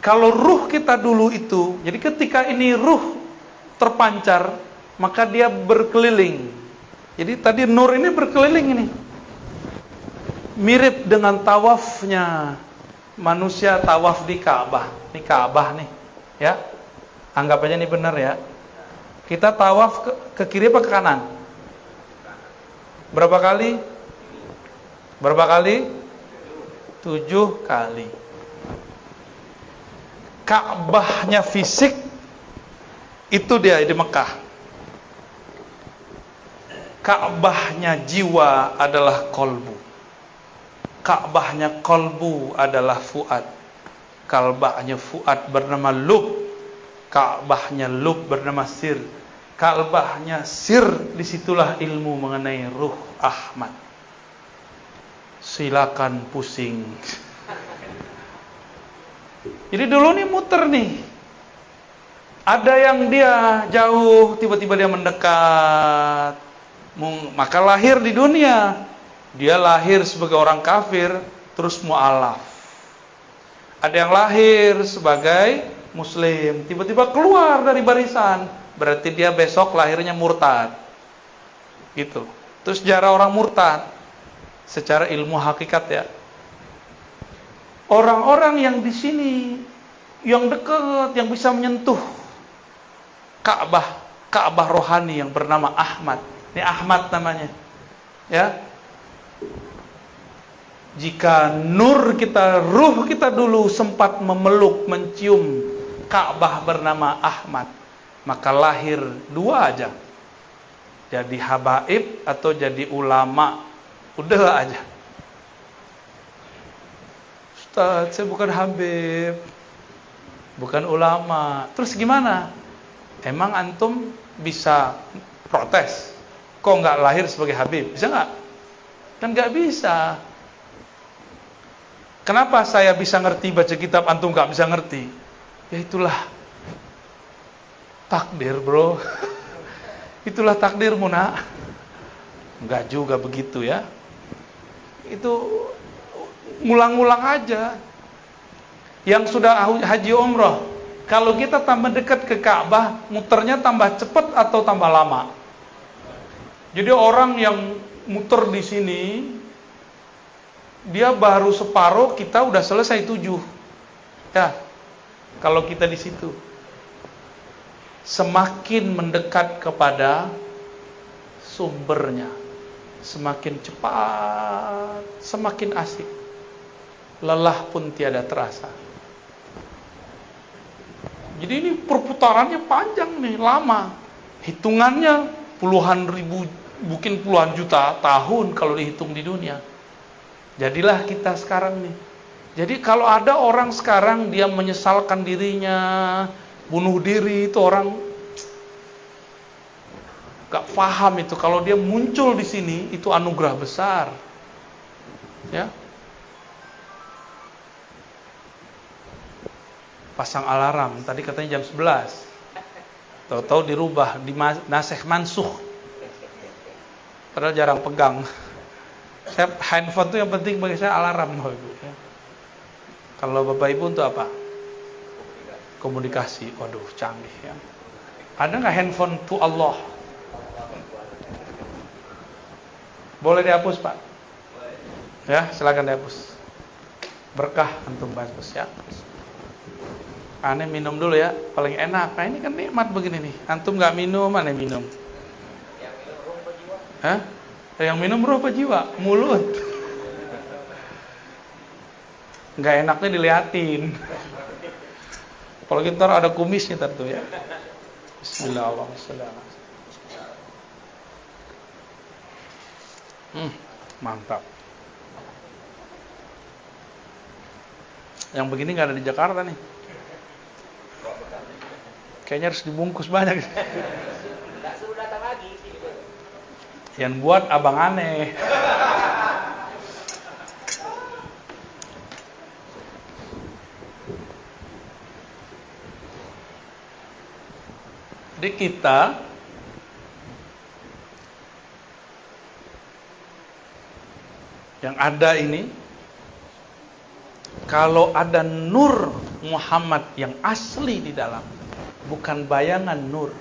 Kalau ruh kita dulu itu, jadi ketika ini ruh terpancar, maka dia berkeliling. Jadi tadi nur ini berkeliling ini. Mirip dengan tawafnya manusia tawaf di Ka'bah. Ini Ka'bah nih, ya. Anggap aja ini benar ya. Kita tawaf ke kiri apa ke kanan? Berapa kali? Berapa kali? 7 kali. Ka'bahnya fisik itu dia di Mekah. Ka'bahnya jiwa adalah kolbu. Ka'bahnya kolbu adalah fuad. Ka'bahnya fuad bernama lub. Ka'bahnya lub bernama sir. Ka'bahnya sir, disitulah ilmu mengenai ruh Ahmad. Silakan pusing. Jadi dulu nih muter nih. Ada yang dia jauh, tiba-tiba dia mendekat. Maka lahir di dunia. Dia lahir sebagai orang kafir, terus mu'alaf. Ada yang lahir sebagai muslim, tiba-tiba keluar dari barisan, berarti dia besok lahirnya murtad. Gitu. Terus sejarah orang murtad secara ilmu hakikat ya. Orang-orang yang di sini yang dekat, yang bisa menyentuh Ka'bah rohani yang bernama Ahmad. Ini Ahmad namanya. Ya. Jika nur kita, ruh kita dulu sempat memeluk, mencium Ka'bah bernama Ahmad, maka lahir 2 aja. Jadi habaib atau jadi ulama. Udah aja. Ustaz, saya bukan habib, bukan ulama. Terus gimana? Emang antum bisa protes? Kok nggak lahir sebagai habib? Bisa nggak? Kan nggak bisa. Kenapa saya bisa ngerti baca kitab, antum nggak bisa ngerti? Ya itulah takdir, bro. Itulah takdirmu, nak. Nggak juga begitu ya. Itu ngulang-ngulang aja. Yang sudah haji umroh, kalau kita tambah dekat ke Ka'bah, muternya tambah cepat atau tambah lama? Jadi orang yang muter di sini, dia baru separuh, kita udah selesai 7. Ya, kalau kita di situ. Semakin mendekat kepada sumbernya, semakin cepat, semakin asik. Lelah pun tiada terasa. Jadi ini perputarannya panjang nih, lama. Hitungannya puluhan ribu, mungkin puluhan juta tahun kalau dihitung di dunia. Jadilah kita sekarang nih. Jadi kalau ada orang sekarang dia menyesalkan dirinya, bunuh diri, itu orang gak paham itu. Kalau dia muncul di sini, itu anugerah besar. Ya. Pasang alarm, tadi katanya jam 11. Tahu-tahu dirubah, nasikh mansuh. Padahal jarang pegang. Saya handphone tuh yang penting bagi saya alarm, ya. Kalau Bapak Ibu untuk apa? Komunikasi. Waduh, canggih ya. Ada nggak handphone to Allah? Boleh dihapus, Pak? Ya, silakan dihapus. Berkah antum bagus ya. Aneh minum dulu ya, paling enak. Nah, ini kan nikmat begini nih. Antum nggak minum, aneh minum. Hah? Yang minum ruh apa jiwa? Mulut. Nggak enaknya diliatin. Kalau ntar ada kumisnya ntar tuh ya. Bismillahirrahmanirrahim. Mantap. Yang begini nggak ada di Jakarta nih. Kayaknya harus dibungkus banyak. Nggak suruh datang lagi. Yang buat abang aneh. Di kita yang ada ini, kalau ada nur Muhammad yang asli di dalam, bukan bayangan nur,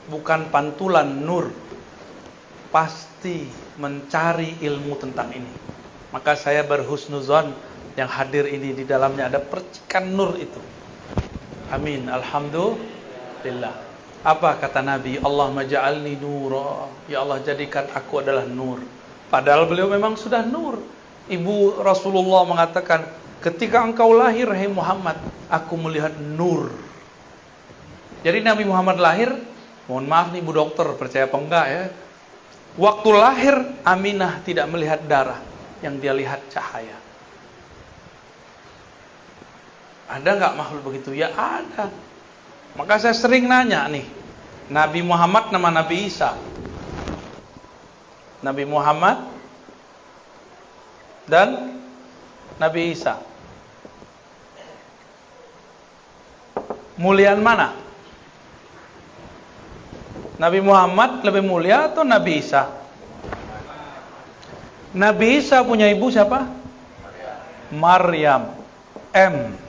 bukan pantulan nur, pasti mencari ilmu tentang ini. Maka saya berhusnuzon yang hadir ini di dalamnya ada percikan nur itu. Amin. Alhamdulillah. Apa kata Nabi? Allahumma ja'alni nura. Ya Allah, jadikan aku adalah nur. Padahal beliau memang sudah nur. Ibu Rasulullah mengatakan, ketika engkau lahir, hai Muhammad, aku melihat nur. Jadi Nabi Muhammad lahir, mohon maaf nih Bu Dokter, percaya apa enggak ya? Waktu lahir, Aminah tidak melihat darah, yang dia lihat cahaya. Ada enggak makhluk begitu? Ya ada. Maka saya sering nanya nih, Nabi Muhammad nama Nabi Isa. Nabi Muhammad dan Nabi Isa. Muliaan mana? Nabi Muhammad lebih mulia atau Nabi Isa? Nabi Isa punya ibu siapa? Maryam. M.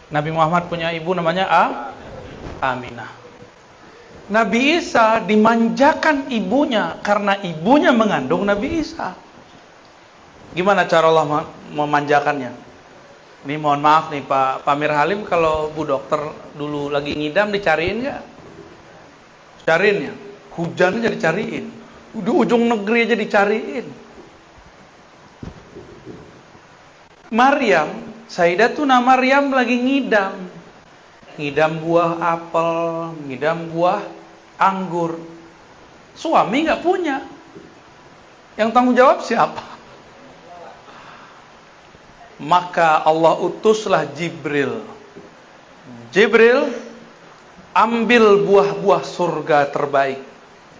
Nabi Muhammad punya ibu namanya Aminah. Nabi Isa dimanjakan ibunya karena ibunya mengandung Nabi Isa. Gimana cara Allah memanjakannya? Ini mohon maaf nih Pak Pamir Halim, kalau Bu Dokter dulu lagi ngidam dicariin nggak? Cariin ya. Hujan aja dicariin. Di ujung negeri aja dicariin. Maryam, Sayyidatuna Maryam lagi ngidam. Ngidam buah apel, ngidam buah anggur. Suami nggak punya. Yang tanggung jawab siapa? Maka Allah utuslah Jibril. Jibril, ambil buah-buah surga terbaik,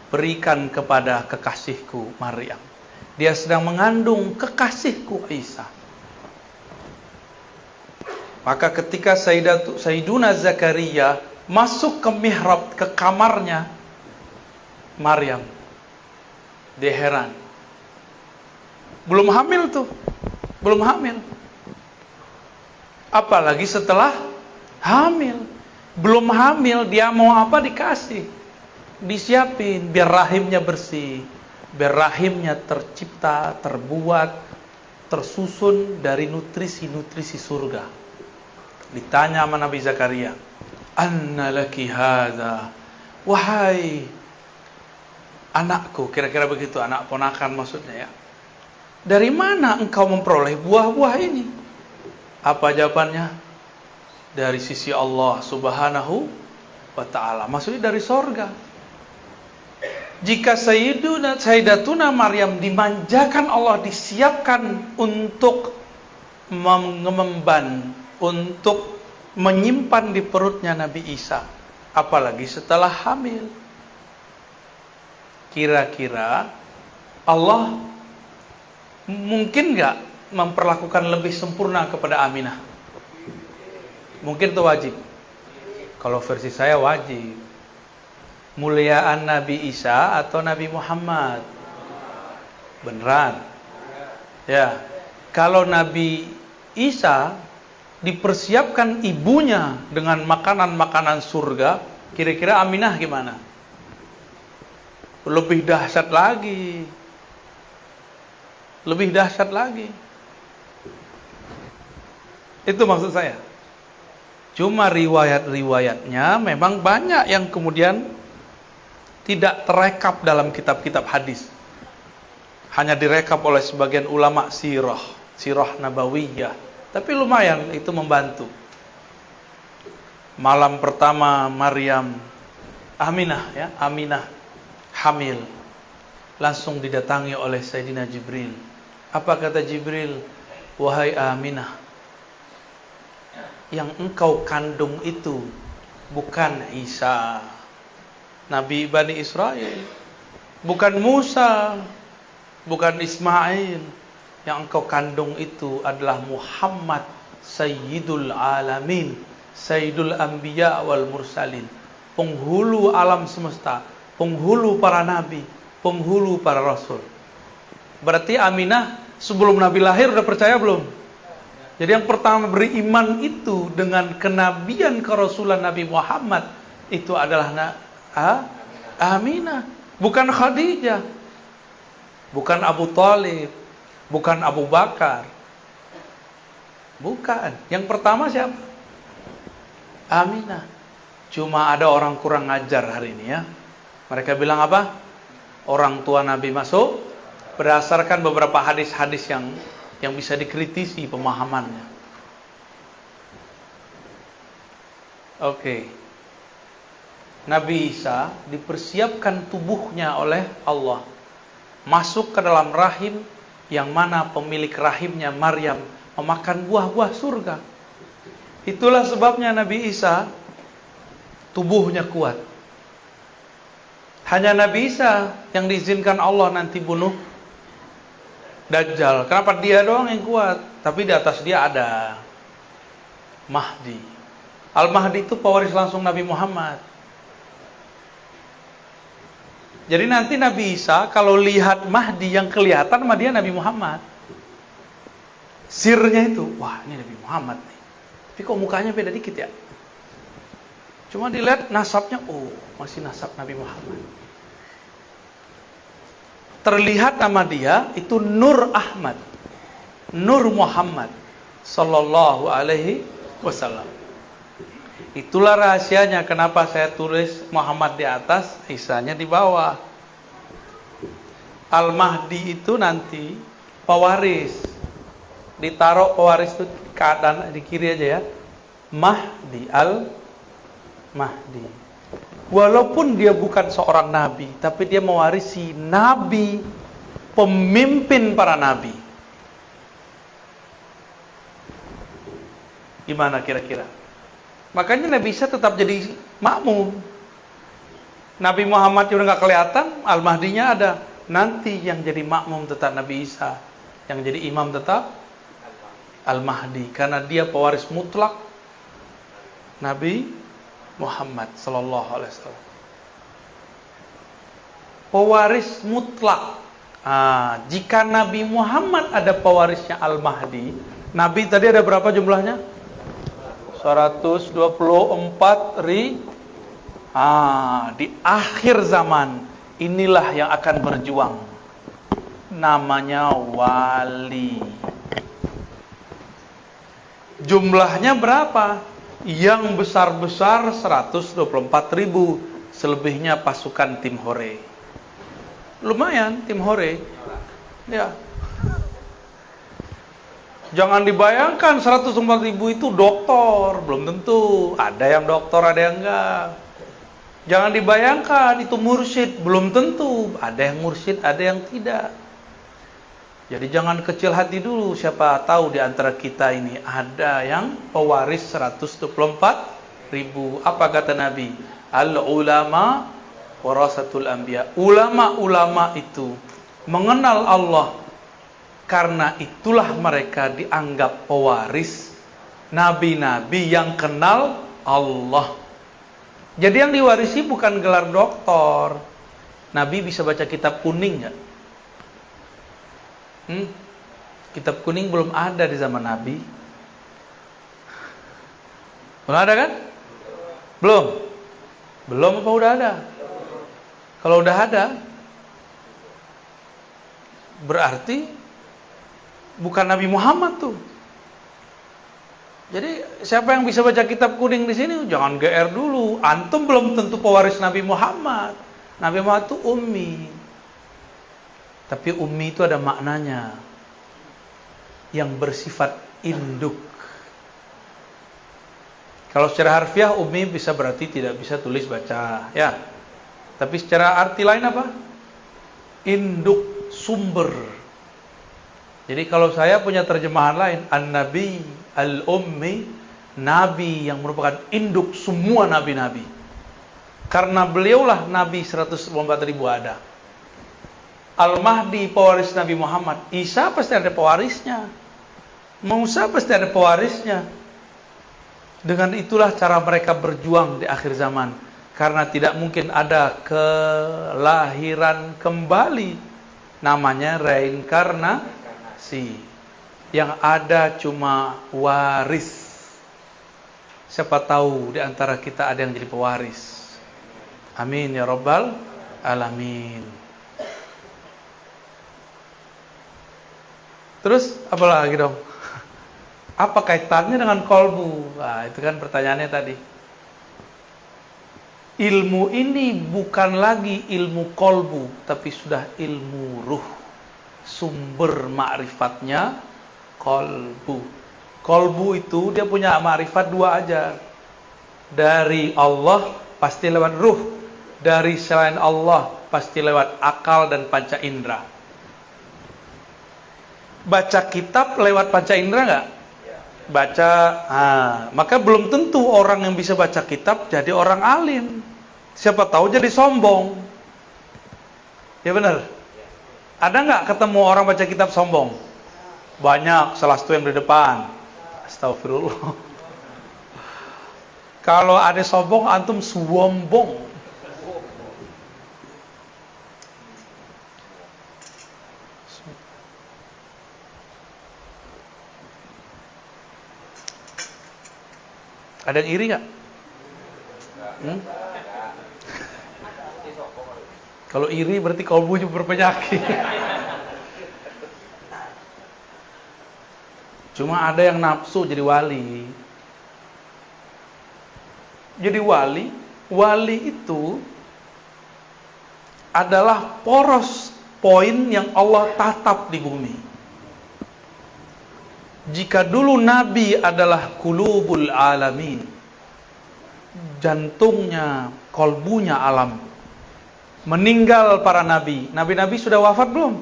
berikan kepada kekasihku Maryam. Dia sedang mengandung kekasihku Isa. Maka ketika Sayyiduna Zakaria masuk ke mihrab, ke kamarnya Maryam, dia heran. Belum hamil tuh, belum hamil. Apalagi setelah hamil. Belum hamil, dia mau apa dikasih, disiapin biar rahimnya bersih, biar rahimnya tercipta, terbuat, tersusun dari nutrisi-nutrisi surga. Ditanya sama Nabi Zakaria, anna laki hadza, wahai anakku, kira-kira begitu, anak ponakan maksudnya ya, dari mana engkau memperoleh buah-buah ini? Apa jawabannya? Dari sisi Allah subhanahu wa ta'ala, maksudnya dari sorga. Jika Sayyidatuna Maryam dimanjakan Allah, disiapkan untuk mengemban, untuk menyimpan di perutnya Nabi Isa, apalagi setelah hamil. Kira-kira Allah mungkin gak memperlakukan lebih sempurna kepada Aminah? Mungkin itu wajib. Kalau versi saya wajib. Muliaan Nabi Isa atau Nabi Muhammad? Beneran? Ya. Kalau Nabi Isa dipersiapkan ibunya dengan makanan-makanan surga, kira-kira Aminah gimana? Lebih dahsyat lagi. Lebih dahsyat lagi. Itu maksud saya. Cuma riwayat-riwayatnya memang banyak yang kemudian tidak terekap dalam kitab-kitab hadis. Hanya direkap oleh sebagian ulama sirah nabawiyah. Tapi lumayan itu membantu. Malam pertama Aminah hamil. Langsung didatangi oleh Sayyidina Jibril. Apa kata Jibril? Wahai Aminah, yang engkau kandung itu bukan Isa, Nabi Bani Israel, bukan Musa, bukan Ismail. Yang engkau kandung itu adalah Muhammad, Sayyidul Alamin, Sayyidul Anbiya wal Mursalin, penghulu alam semesta, penghulu para nabi, penghulu para rasul. Berarti Aminah sebelum Nabi lahir udah percaya belum? Jadi yang pertama beriman itu dengan kenabian kerasulan Nabi Muhammad itu adalah Aminah, bukan Khadijah, bukan Abu Thalib, bukan Abu Bakar. Bukan. Yang pertama siapa? Aminah. Cuma ada orang kurang ajar hari ini ya. Mereka bilang apa? Orang tua Nabi masuk berdasarkan beberapa hadis-hadis yang bisa dikritisi pemahamannya. Oke. Nabi Isa dipersiapkan tubuhnya oleh Allah masuk ke dalam rahim yang mana pemilik rahimnya Maryam memakan buah-buah surga. Itulah sebabnya Nabi Isa tubuhnya kuat. Hanya Nabi Isa yang diizinkan Allah nanti bunuh Dajjal. Kenapa dia doang yang kuat? Tapi di atas dia ada Mahdi. Al-Mahdi itu pewaris langsung Nabi Muhammad. Jadi nanti Nabi Isa kalau lihat Mahdi yang kelihatan sama dia Nabi Muhammad. Sirnya itu, wah ini Nabi Muhammad nih. Tapi kok mukanya beda dikit ya? Cuma dilihat nasabnya, oh masih nasab Nabi Muhammad. Terlihat nama dia itu Nur Ahmad, Nur Muhammad Sallallahu Alaihi Wasallam. Itulah rahasianya kenapa saya tulis Muhammad di atas, Isanya di bawah. Al-Mahdi itu nanti pewaris. Ditaruh pewaris itu keadaan di kiri aja ya. Mahdi, Al-Mahdi. Walaupun dia bukan seorang nabi, tapi dia mewarisi nabi, pemimpin para nabi. Gimana kira-kira? Makanya Nabi Isa tetap jadi makmum. Nabi Muhammad udah nggak kelihatan, Al-Mahdinya ada. Nanti yang jadi makmum tetap Nabi Isa, yang jadi imam tetap Al-Mahdi, karena dia pewaris mutlak Nabi Muhammad Sallallahu Alaihi Wasallam. Pewaris mutlak. Jika Nabi Muhammad ada pewarisnya Al-Mahdi, Nabi tadi ada berapa jumlahnya? 124 ribu. Di akhir zaman inilah yang akan berjuang. Namanya wali. Jumlahnya berapa? Yang besar-besar 124 ribu. Selebihnya pasukan tim Hore. Lumayan tim Hore. Ya. Jangan dibayangkan 104 ribu itu doktor. Belum tentu. Ada yang doktor, ada yang enggak. Jangan dibayangkan itu mursyid. Belum tentu. Ada yang mursyid, ada yang tidak. Jadi jangan kecil hati dulu. Siapa tahu di antara kita ini ada yang pewaris 124 ribu. Apa kata Nabi? Al-ulama warasatul anbiya. Ulama-ulama itu mengenal Allah, karena itulah mereka dianggap pewaris nabi-nabi yang kenal Allah. Jadi yang diwarisi bukan gelar doktor. Nabi bisa baca kitab kuning nggak? Kitab kuning belum ada di zaman Nabi. Belum ada kan? Belum. Belum apa udah ada? Kalau udah ada, berarti bukan Nabi Muhammad tuh. Jadi siapa yang bisa baca kitab kuning di sini? Jangan GR dulu. Antum belum tentu pewaris Nabi Muhammad. Nabi Muhammad itu ummi. Tapi ummi itu ada maknanya yang bersifat induk. Kalau secara harfiah ummi bisa berarti tidak bisa tulis baca, ya. Tapi secara arti lain apa? Induk, sumber. Jadi kalau saya punya terjemahan lain, An-Nabi Al-Ummi, Nabi yang merupakan induk semua nabi-nabi. Karena beliaulah Nabi 104.000 ada. Al-Mahdi pewaris Nabi Muhammad. Isa pasti ada pewarisnya. Musa pasti ada pewarisnya. Dengan itulah cara mereka berjuang di akhir zaman. Karena tidak mungkin ada kelahiran kembali. Namanya reinkarnasi. Yang ada cuma waris. Siapa tahu di antara kita ada yang jadi pewaris. Amin ya rabbal alamin. Terus apa lagi dong? Apa kaitannya dengan kolbu? Nah, itu kan pertanyaannya tadi. Ilmu ini bukan lagi ilmu kolbu, tapi sudah ilmu ruh. Sumber ma'rifatnya kolbu. Kolbu itu dia punya ma'rifat dua aja. Dari Allah pasti lewat ruh. Dari selain Allah pasti lewat akal dan panca indera. Baca kitab lewat panca indera enggak? Baca, maka belum tentu orang yang bisa baca kitab jadi orang alim. Siapa tahu jadi sombong. Ya benar. Ada nggak ketemu orang baca kitab sombong? Banyak, salah satu yang di depan. Astagfirullah. Kalau ada sombong, antum sombong. Ada yang iri nggak? Kalau iri berarti kalbunya berpenyakit. Cuma ada yang nafsu jadi wali. Jadi wali itu adalah poros poin yang Allah tatap di bumi. Jika dulu Nabi adalah qulubul alamin, jantungnya, kolbunya alam, meninggal para nabi. Nabi-nabi sudah wafat belum?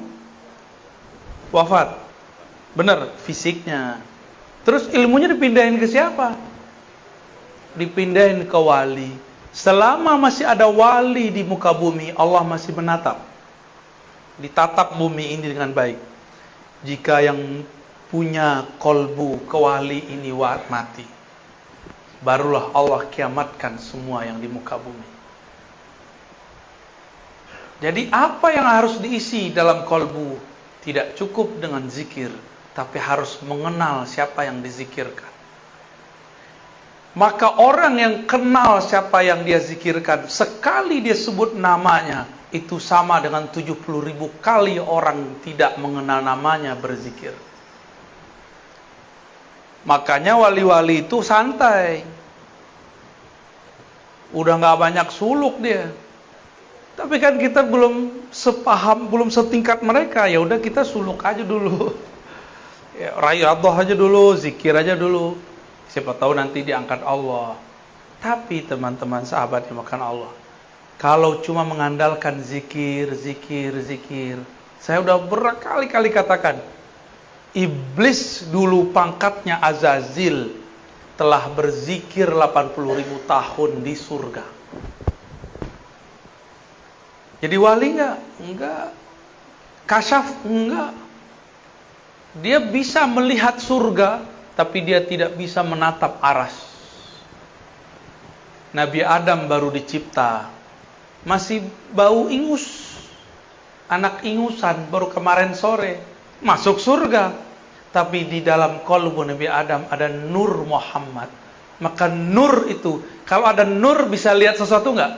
Wafat. Benar, fisiknya. Terus ilmunya dipindahin ke siapa? Dipindahin ke wali. Selama masih ada wali di muka bumi, Allah masih menatap. Ditatap bumi ini dengan baik. Jika yang punya kolbu kewali ini mati, barulah Allah kiamatkan semua yang di muka bumi. Jadi apa yang harus diisi dalam kolbu? Tidak cukup dengan zikir, tapi harus mengenal siapa yang dizikirkan. Maka orang yang kenal siapa yang dia zikirkan, sekali dia sebut namanya, itu sama dengan 70.000 kali orang tidak mengenal namanya berzikir. Makanya wali-wali itu santai. Udah gak banyak suluk dia. Tapi kan kita belum sepaham, belum setingkat mereka. Ya udah kita suluk aja dulu. Ya, riyadhah aja dulu, zikir aja dulu. Siapa tahu nanti diangkat Allah. Tapi teman-teman sahabat yang makan Allah, kalau cuma mengandalkan zikir. Saya udah berkali-kali katakan, Iblis dulu pangkatnya Azazil telah berzikir 80.000 tahun di surga. Jadi wali enggak? Enggak. Kasyaf? Enggak. Dia bisa melihat surga, tapi dia tidak bisa menatap aras. Nabi Adam baru dicipta, masih bau ingus. Anak ingusan baru kemarin sore masuk surga. Tapi di dalam qalbu Nabi Adam ada nur Muhammad. Maka nur itu, kalau ada nur bisa lihat sesuatu nggak?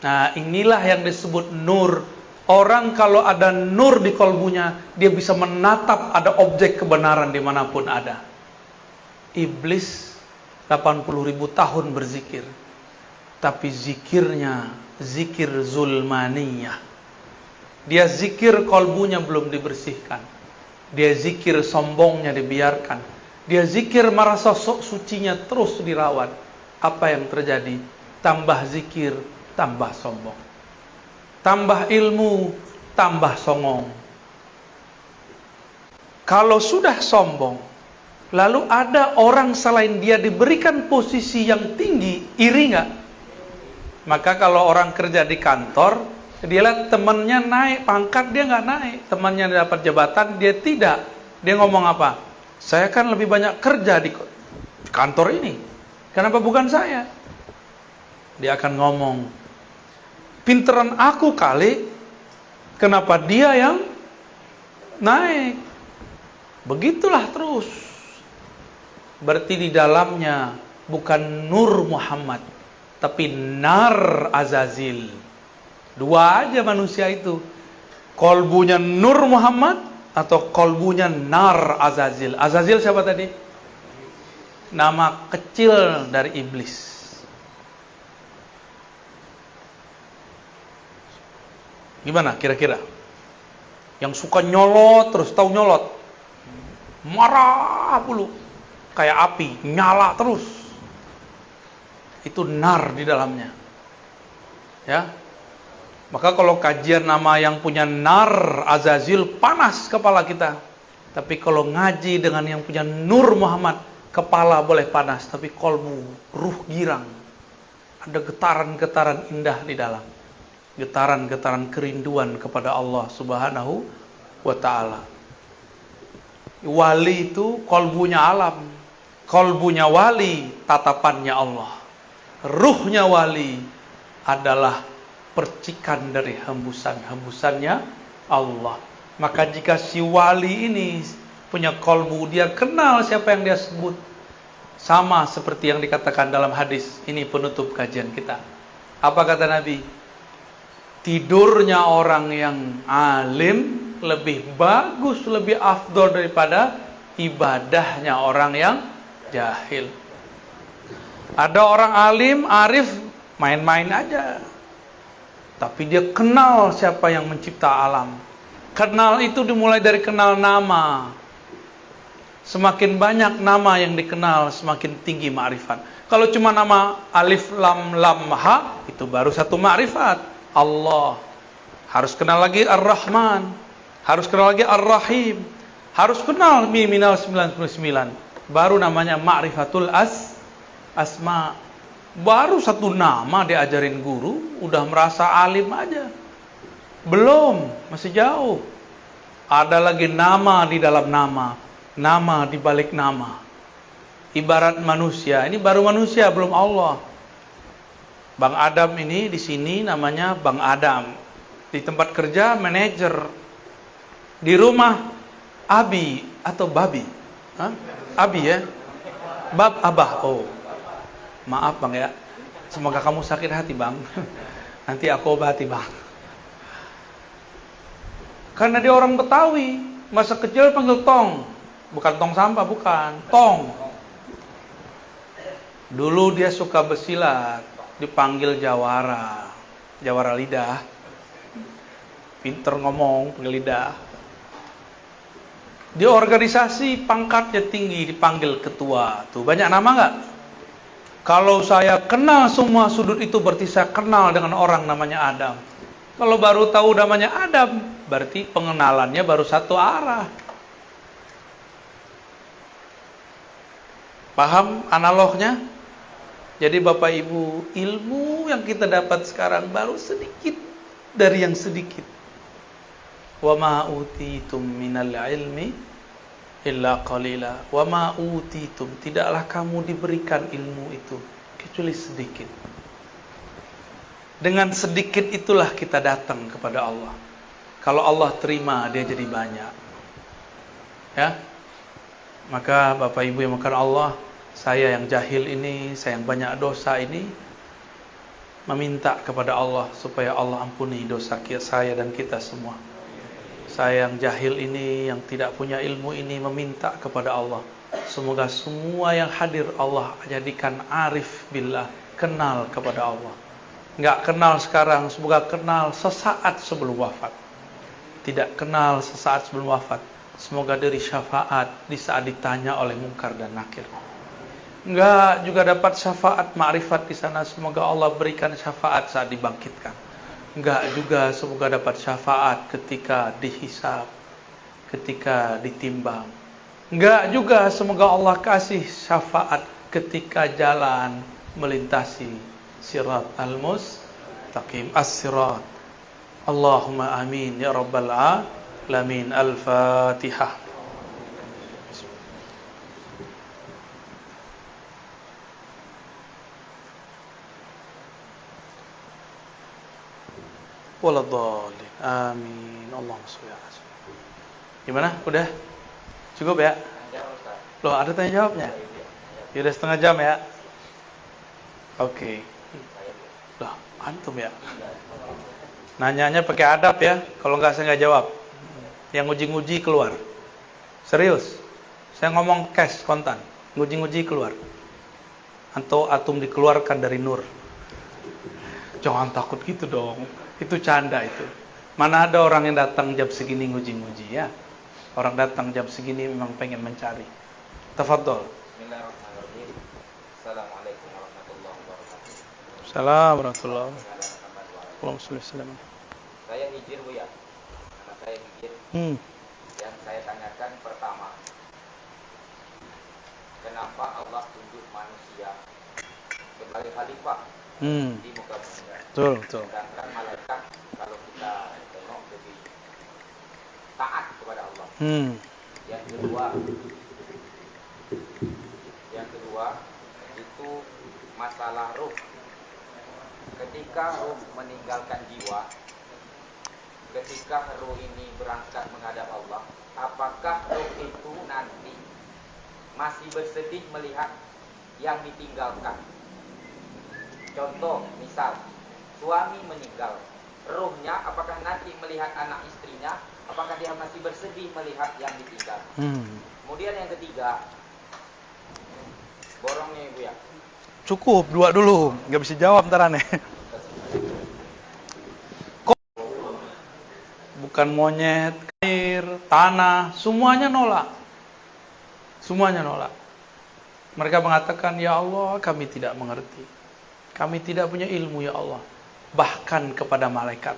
Nah, inilah yang disebut nur. Orang kalau ada nur di kolbunya, dia bisa menatap ada objek kebenaran dimanapun ada. Iblis 80.000 tahun berzikir, tapi zikirnya zikir zulmaniyah. Dia zikir kolbunya belum dibersihkan. Dia zikir sombongnya dibiarkan. Dia zikir merasa sok sucinya terus dirawat. Apa yang terjadi? Tambah zikir, tambah sombong. Tambah ilmu, tambah songong. Kalau sudah sombong, lalu ada orang selain dia diberikan posisi yang tinggi, iri nggak? Maka kalau orang kerja di kantor, dia lihat temannya naik pangkat, dia nggak naik. Temannya dapat jabatan, dia tidak. Dia ngomong apa? Saya kan lebih banyak kerja di kantor ini. Kenapa bukan saya? Dia akan ngomong, pinteran aku kali, kenapa dia yang naik? Begitulah terus. Berarti di dalamnya bukan nur Muhammad, tapi nar Azazil. Dua aja manusia itu. Kolbunya nur Muhammad atau kolbunya nar Azazil. Azazil siapa tadi? Nama kecil dari iblis. Gimana kira-kira? Yang suka nyolot terus, tahu nyolot? Marah puluh. Kayak api, nyala terus. Itu nar di dalamnya. Ya. Maka kalau kajian nama yang punya nar Azazil, panas kepala kita. Tapi kalau ngaji dengan yang punya nur Muhammad, kepala boleh panas, tapi kolbu, ruh girang. Ada getaran-getaran indah di dalam. Getaran-getaran kerinduan kepada Allah Subhanahu wa ta'ala. Wali itu kolbunya alam. Kolbunya wali, tatapannya Allah. Ruhnya wali adalah percikan dari hembusan-hembusannya Allah. Maka jika si wali ini punya kolbu, dia kenal siapa yang dia sebut. Sama seperti yang dikatakan dalam hadis. Ini penutup kajian kita. Apa kata Nabi? Tidurnya orang yang alim lebih bagus, lebih afdol daripada ibadahnya orang yang jahil. Ada orang alim, arif, main-main aja. Tapi dia kenal siapa yang mencipta alam. Kenal itu dimulai dari kenal nama. Semakin banyak nama yang dikenal, semakin tinggi ma'rifat. Kalau cuma nama alif lam lam ha, itu baru satu ma'rifat. Allah. Harus kenal lagi Ar-Rahman. Harus kenal lagi Ar-Rahim. Harus kenal Minal 99. Baru namanya ma'rifatul asma. Baru satu nama diajarin guru, udah merasa alim aja. Belum, masih jauh. Ada lagi nama di dalam nama. Nama di balik nama. Ibarat manusia, ini baru manusia, belum Allah. Bang Adam ini di sini namanya Bang Adam. Di tempat kerja manajer. Di rumah Abi atau Babi. Hah? Abi ya? Bab Abah. Oh. Maaf Bang ya. Semoga kamu sakit hati Bang. Nanti aku obati Bang. Karena dia orang Betawi. Masa kecil panggil Tong. Bukan tong sampah, bukan. Tong. Dulu dia suka bersilat. Dipanggil Jawara. Jawara lidah. Pinter ngomong, panggil lidah. Di organisasi pangkatnya tinggi, dipanggil ketua. Tuh banyak nama nggak? Kalau saya kenal semua sudut itu, berarti saya kenal dengan orang namanya Adam. Kalau baru tahu namanya Adam, berarti pengenalannya baru satu arah. Paham analognya? Jadi Bapak Ibu, ilmu yang kita dapat sekarang baru sedikit dari yang sedikit. Wa ma utitum minal ilmi illa qalila. Wa ma utitum, tidaklah kamu diberikan ilmu itu kecuali sedikit. Dengan sedikit itulah kita datang kepada Allah. Kalau Allah terima, dia jadi banyak. Ya. Maka Bapak Ibu yang makan Allah, saya yang jahil ini, saya yang banyak dosa ini, meminta kepada Allah supaya Allah ampuni dosa saya dan kita semua. Saya yang jahil ini, yang tidak punya ilmu ini, meminta kepada Allah, semoga semua yang hadir Allah jadikan arif billah, kenal kepada Allah. Enggak kenal sekarang, semoga kenal sesaat sebelum wafat. Tidak kenal sesaat sebelum wafat, semoga diberi syafaat di saat ditanya oleh Munkar dan Nakir. Enggak juga dapat syafaat ma'rifat di sana, semoga Allah berikan syafaat saat dibangkitkan. Enggak juga semoga dapat syafaat ketika dihisab, ketika ditimbang. Enggak juga semoga Allah kasih syafaat ketika jalan melintasi sirat al-mustaqim, as-sirat. Allahumma amin ya rabbal alamin. Al-Fatihah. Waladhdallin. Amin. Allahumma sholli ala sayyidina. Gimana? Udah? Cukup ya? Loh, ada tanya jawabnya? Ya udah setengah jam ya? Oke. Loh, antum ya? Nanyanya pakai adab ya. Kalau enggak saya enggak jawab. Yang nguji-nguji keluar. Serius. Saya ngomong cash kontan. Nguji-nguji keluar. Atau atum dikeluarkan dari nur. Jangan takut gitu dong. Itu canda itu. Mana ada orang yang datang jam segini nguji-nguji ya. Orang datang jam segini memang pengen mencari. Tafadhol. Bismillahirrahmanirrahim. Assalamualaikum warahmatullahi wabarakatuh. Assalamualaikum warahmatullahi wabarakatuh. Saya hijir Bu ya. Nama saya hijir. Yang saya tanyakan pertama, kenapa Allah tunjuk manusia sebagai khalifah di muka bumi? Betul. Sedangkan malaikat kalau kita tengok lebih taat kepada Allah. Yang kedua itu masalah ruh. Ketika ruh meninggalkan jiwa, ketika ruh ini berangkat menghadap Allah, apakah ruh itu nanti masih bersedih melihat yang ditinggalkan? Contoh, misal suami meninggal, ruhnya apakah nanti melihat anak istrinya, apakah dia masih bersedih melihat yang ditinggal? Kemudian yang ketiga, borongnya Ibu ya. Cukup, 2 dulu. Gak bisa jawab ntar aneh. Bukan monyet, air, tanah, semuanya nolak. Semuanya nolak. Mereka mengatakan, ya Allah, kami tidak mengerti. Kami tidak punya ilmu ya Allah. Bahkan kepada malaikat.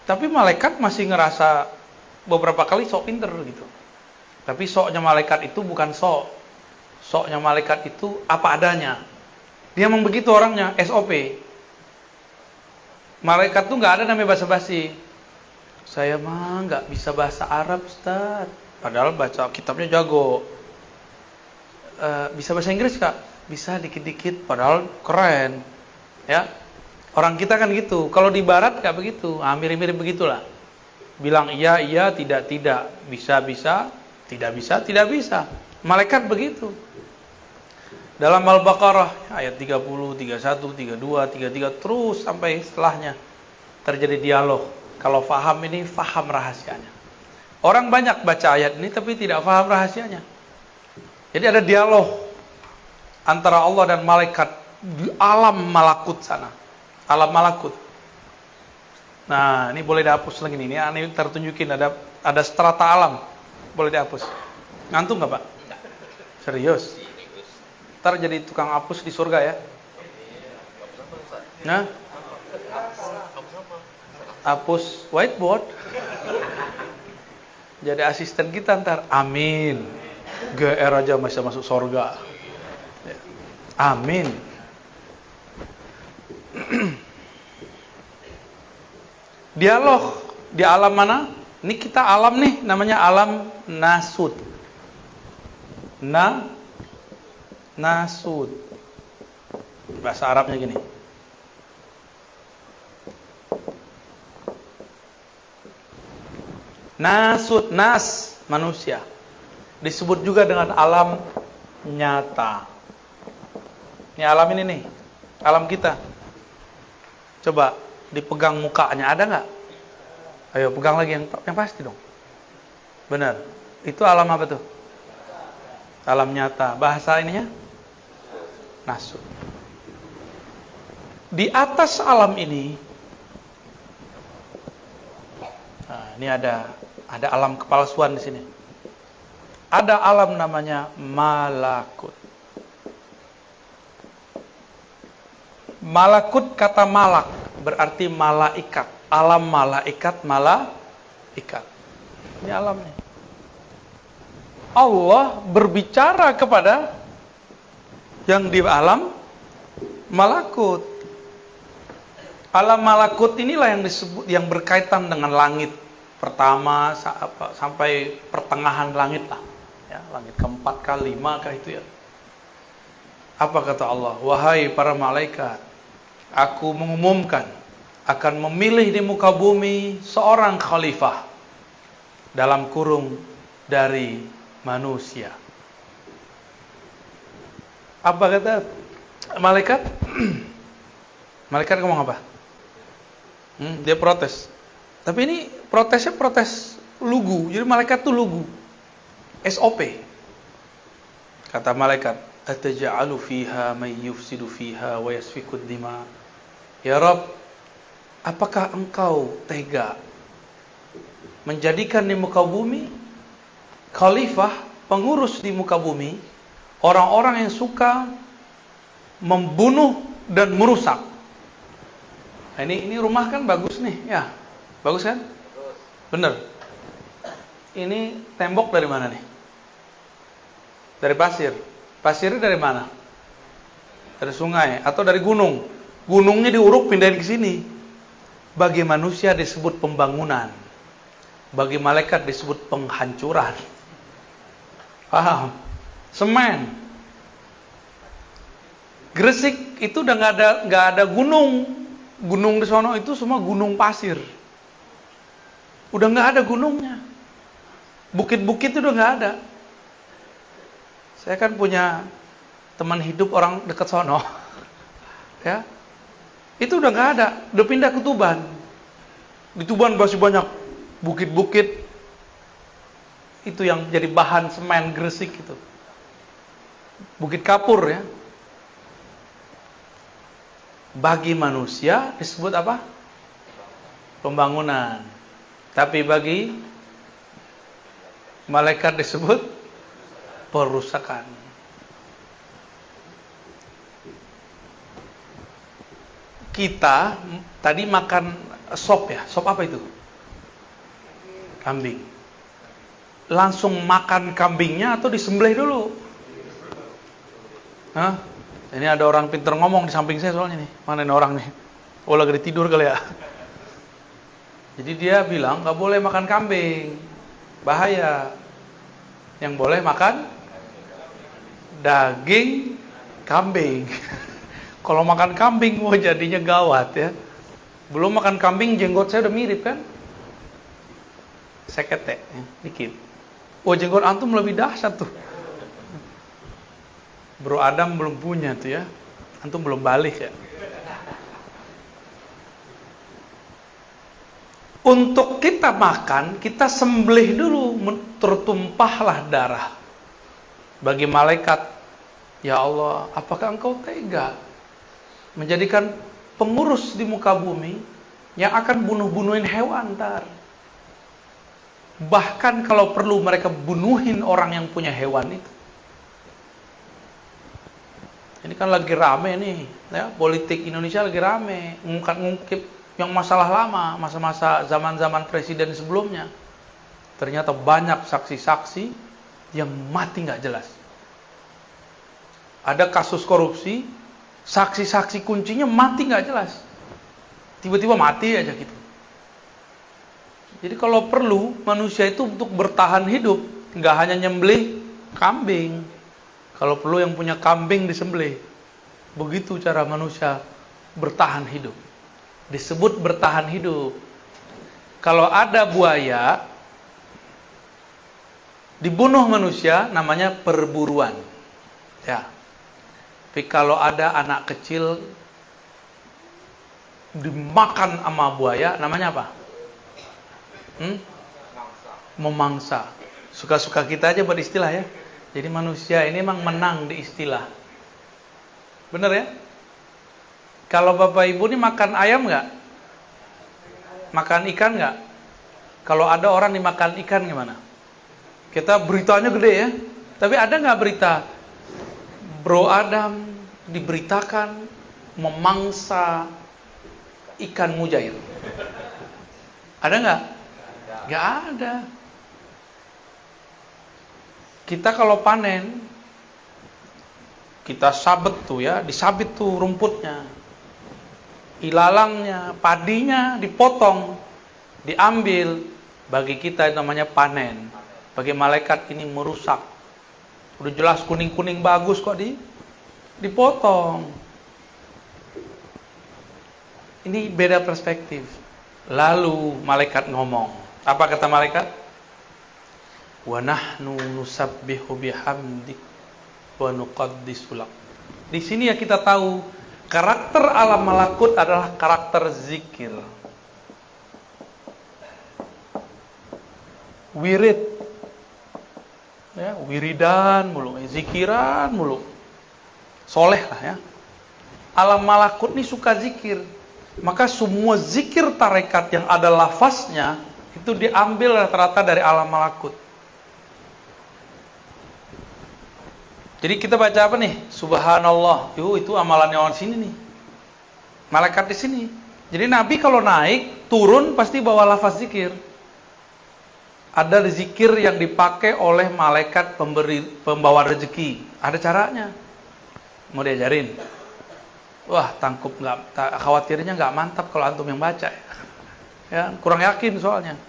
Tapi malaikat masih ngerasa beberapa kali sok pinter gitu. Tapi soknya malaikat itu bukan sok. Soknya malaikat itu apa adanya. Dia memang begitu orangnya, SOP. Malaikat tuh nggak ada namanya basa-basi. Saya mah nggak bisa bahasa Arab, Ustaz. Padahal baca kitabnya jago. Bisa bahasa Inggris Kak? Bisa dikit-dikit, padahal keren. Ya, orang kita kan gitu. Kalau di Barat nggak begitu, mirip-mirip begitulah. Bilang iya, tidak, bisa, tidak bisa. Malaikat begitu. Dalam Al-Baqarah ayat 30, 31, 32, 33 terus sampai setelahnya terjadi dialog. Kalau faham ini, faham rahasianya. Orang banyak baca ayat ini tapi tidak faham rahasianya. Jadi ada dialog antara Allah dan malaikat di alam malakut sana. Alam malakut. Nah, ini boleh dihapus lagi nih. Ini tertunjukin ada strata alam. Boleh dihapus. Ngantuk nggak Pak? Serius? Ntar jadi tukang hapus di surga ya. Nah, hapus whiteboard. Jadi asisten kita ntar. Amin. GR aja masih masuk surga. Amin. Dialog di alam mana? Ini kita alam nih, namanya alam nasud. Nasud. Bahasa Arabnya gini. Nasud, nas, manusia. Disebut juga dengan alam nyata. Ini alam ini nih, alam kita. Coba dipegang mukanya, ada nggak? Ayo pegang lagi yang pasti dong. Benar. Itu alam apa tuh? Alam nyata. Bahasa ininya? Nasu. Di atas alam ini, nah, ini ada alam kepalsuan di sini. Ada alam namanya malakut. Malakut kata malak berarti malaikat. Alam malaikat, malaikat. Ini alamnya. Allah berbicara kepada yang di alam malakut. Alam malakut inilah yang disebut, yang berkaitan dengan langit pertama sampai pertengahan langit lah. Ya, langit keempat kah, lima kah itu ya. Apa kata Allah? Wahai para malaikat, aku mengumumkan akan memilih di muka bumi seorang khalifah dalam kurung dari manusia. Apa kata malaikat? Malaikat ngomong apa? Dia protes. Tapi ini protesnya protes lugu. Jadi malaikat tuh lugu. SOP. Kata malaikat, ataj'alu fiha may yufsidu fiha wa yasfikud dima. Ya Rabb, apakah engkau tega menjadikan di muka bumi khalifah, pengurus di muka bumi, orang-orang yang suka membunuh dan merusak? Nah, ini rumah kan bagus nih, ya. Bagus kan? Bener. Ini tembok dari mana nih? Dari pasir. Pasirnya dari mana? Dari sungai atau dari gunung? Gunungnya diuruk pindahin ke sini. Bagi manusia disebut pembangunan. Bagi malaikat disebut penghancuran. Paham? Semen. Gresik itu udah nggak ada gunung. Gunung di sono itu semua gunung pasir. Udah nggak ada gunungnya. Bukit-bukit itu udah nggak ada. Saya kan punya teman hidup orang dekat sono. Ya. Itu udah nggak ada, udah pindah ke Tuban. Di Tuban masih banyak bukit-bukit. Itu yang jadi bahan semen Gresik itu. Bukit kapur ya. Bagi manusia disebut apa? Pembangunan. Tapi bagi malaikat disebut perusakan. Kita tadi makan sop ya. Sop apa itu? Kambing. Langsung makan kambingnya atau disembelih dulu? Hah? Ini ada orang pintar ngomong di samping saya soalnya nih. Mana ini orang nih? Oh, lagi tidur kali ya. Jadi dia bilang nggak boleh makan kambing, bahaya. Yang boleh makan daging kambing. Kalau makan kambing, wah jadinya gawat ya. Belum makan kambing, jenggot saya udah mirip kan? Sekete, ya, dikit. Wah jenggot antum lebih dahsyat tuh. Bro Adam belum punya tuh ya. Antum belum balik ya. Untuk kita makan, kita sembelih dulu, tertumpahlah darah. Bagi malaikat, ya Allah, apakah engkau tega menjadikan pengurus di muka bumi yang akan bunuh-bunuhin hewan ntar? Bahkan kalau perlu mereka bunuhin orang yang punya hewan itu. Ini kan lagi rame nih, ya, politik Indonesia lagi rame, ngungkip yang masalah lama, masa-masa zaman-zaman presiden sebelumnya. Ternyata banyak saksi-saksi yang mati nggak jelas. Ada kasus korupsi, saksi-saksi kuncinya mati nggak jelas. Tiba-tiba mati aja gitu. Jadi kalau perlu, manusia itu untuk bertahan hidup, nggak hanya nyembelih kambing. Kalau perlu yang punya kambing disembelih. Begitu cara manusia bertahan hidup. Disebut bertahan hidup. Kalau ada buaya dibunuh manusia, namanya perburuan. Ya. Tapi kalau ada anak kecil dimakan sama buaya, namanya apa? Memangsa. Suka-suka kita aja buat istilah ya. Jadi manusia ini emang menang di istilah. Bener ya? Kalau bapak ibu ini makan ayam nggak? Makan ikan nggak? Kalau ada orang dimakan ikan gimana? Kita beritanya gede ya. Tapi ada nggak berita Bro Adam diberitakan memangsa ikan mujair? Ada nggak? Nggak ada. Kita kalau panen, kita sabet tuh ya, disabit tuh rumputnya, ilalangnya, padinya dipotong, diambil. Bagi kita itu namanya panen. Bagi malaikat ini merusak. Udah jelas kuning-kuning bagus kok dipotong. Ini beda perspektif. Lalu malaikat ngomong. Apa kata malaikat? Wa nahnu nusabbihu bihamdik wa nuqaddisu lak. Di sini ya kita tahu karakter alam malakut adalah karakter zikir. Wirid. Ya, wiridan mulu, zikiran mulu. Soleh lah ya. Alam malakut ini suka zikir. Maka semua zikir tarekat yang ada lafaznya itu diambil rata-rata dari alam malakut. Jadi kita baca apa nih? Subhanallah. Itu amalannya orang sini nih. Malaikat di sini. Jadi Nabi kalau naik, turun pasti bawa lafaz zikir. Ada zikir yang dipakai oleh malaikat pembawa rezeki. Ada caranya. Mau diajarin? Wah, tangkup nggak, khawatirnya nggak mantap kalau antum yang baca. Ya, kurang yakin soalnya.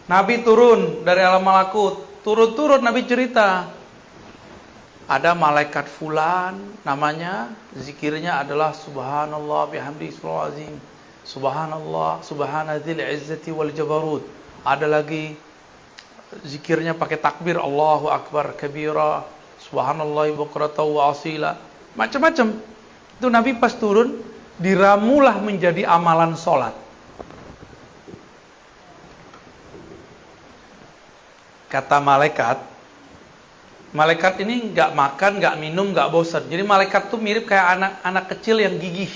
Nabi turun dari alam malakut, turun Nabi cerita. Ada malaikat fulan, namanya zikirnya adalah Subhanallah bihamdi subhanallah azim. Subhanallah, subhanadzil izzati wal jabarut. Ada lagi zikirnya pakai takbir, Allahu akbar kabira, subhanallah bukratan wa asila. Macam-macam. Itu Nabi pas turun diramulah menjadi amalan sholat. Kata malaikat ini nggak makan, nggak minum, nggak bosan. Jadi malaikat tuh mirip kayak anak kecil yang gigih.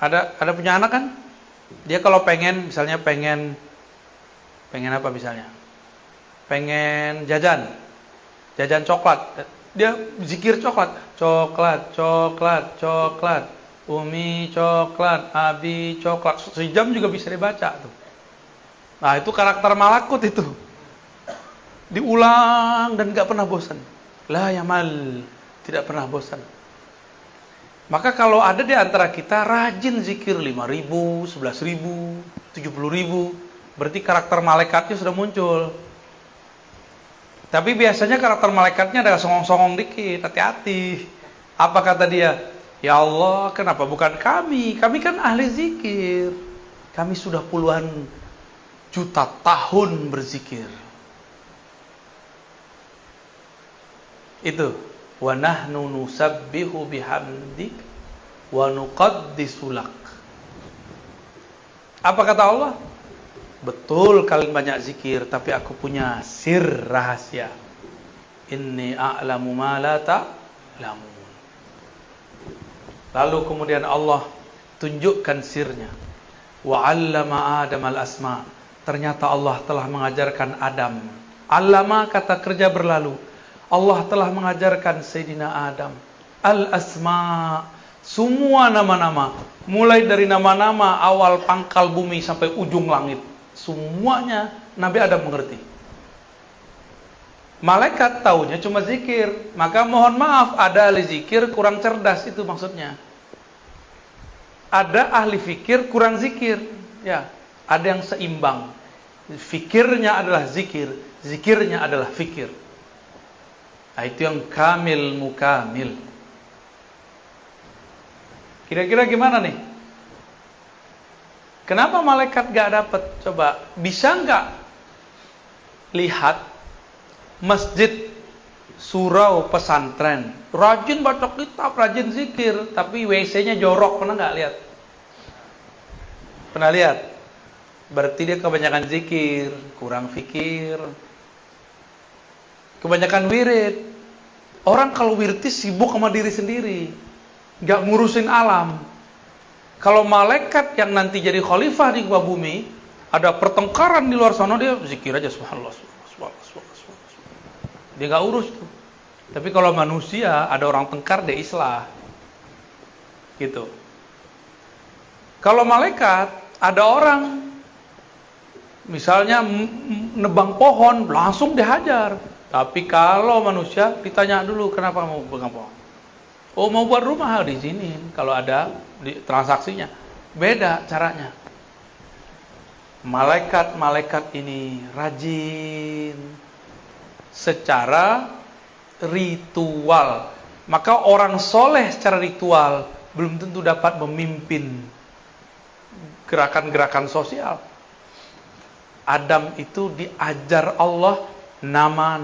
Ada punya anak kan? Dia kalau pengen apa misalnya? Pengen jajan coklat. Dia zikir coklat. Umi coklat, Abi coklat. Sejam juga bisa dibaca tuh. Nah, itu karakter malakut itu. Diulang dan gak pernah bosan. La yamal, tidak pernah bosan. Maka kalau ada di antara kita rajin zikir 5.000, 11.000, 70.000, berarti karakter malaikatnya sudah muncul. Tapi biasanya karakter malaikatnya ada songong-songong dikit, hati-hati. Apa kata dia? Ya Allah, kenapa bukan kami? Kami kan ahli zikir. Kami sudah puluhan juta tahun berzikir. Itu wa nahnu nusabbihu bihamdik wa nuqaddisu lak. Apa kata Allah? Betul kalian banyak zikir, tapi aku punya sir rahasia. Inni a'lamu ma la ta'lamun. Lalu kemudian Allah tunjukkan sirnya. Wa 'allama Adam al-asma. Ternyata Allah telah mengajarkan Adam. 'Allama kata kerja berlalu. Allah telah mengajarkan Sayyidina Adam al-asma, semua nama-nama, mulai dari nama-nama awal pangkal bumi sampai ujung langit, semuanya Nabi Adam mengerti. Malaikat taunya cuma zikir, maka mohon maaf ada ahli zikir kurang cerdas, itu maksudnya. Ada ahli fikir kurang zikir, ya. Ada yang seimbang. Fikirnya adalah zikir, zikirnya adalah fikir. Nah, itu yang kamil mukamil. Kira-kira gimana nih? Kenapa malaikat gak dapat? Coba, bisa gak lihat masjid surau pesantren, rajin baca kitab, rajin zikir, tapi WC-nya jorok, pernah nggak lihat? Pernah lihat? Berarti dia kebanyakan zikir, kurang fikir, kebanyakan wirid. Orang kalau wirid sibuk sama diri sendiri, nggak ngurusin alam. Kalau malaikat yang nanti jadi khalifah di muka bumi, ada pertengkaran di luar sana, dia zikir aja subhanallah, subhanallah, subhanallah. Dia nggak urus tuh. Tapi kalau manusia ada orang tengkar, dia islah. Gitu. Kalau malaikat ada orang misalnya nebang pohon, langsung dihajar. Tapi kalau manusia ditanya dulu kenapa mau nebang pohon. Oh, mau buat rumah di sini. Kalau ada di transaksinya, beda caranya. Malaikat-malaikat ini rajin secara ritual. Maka orang soleh secara ritual belum tentu dapat memimpin gerakan-gerakan sosial. Adam itu diajar Allah nama.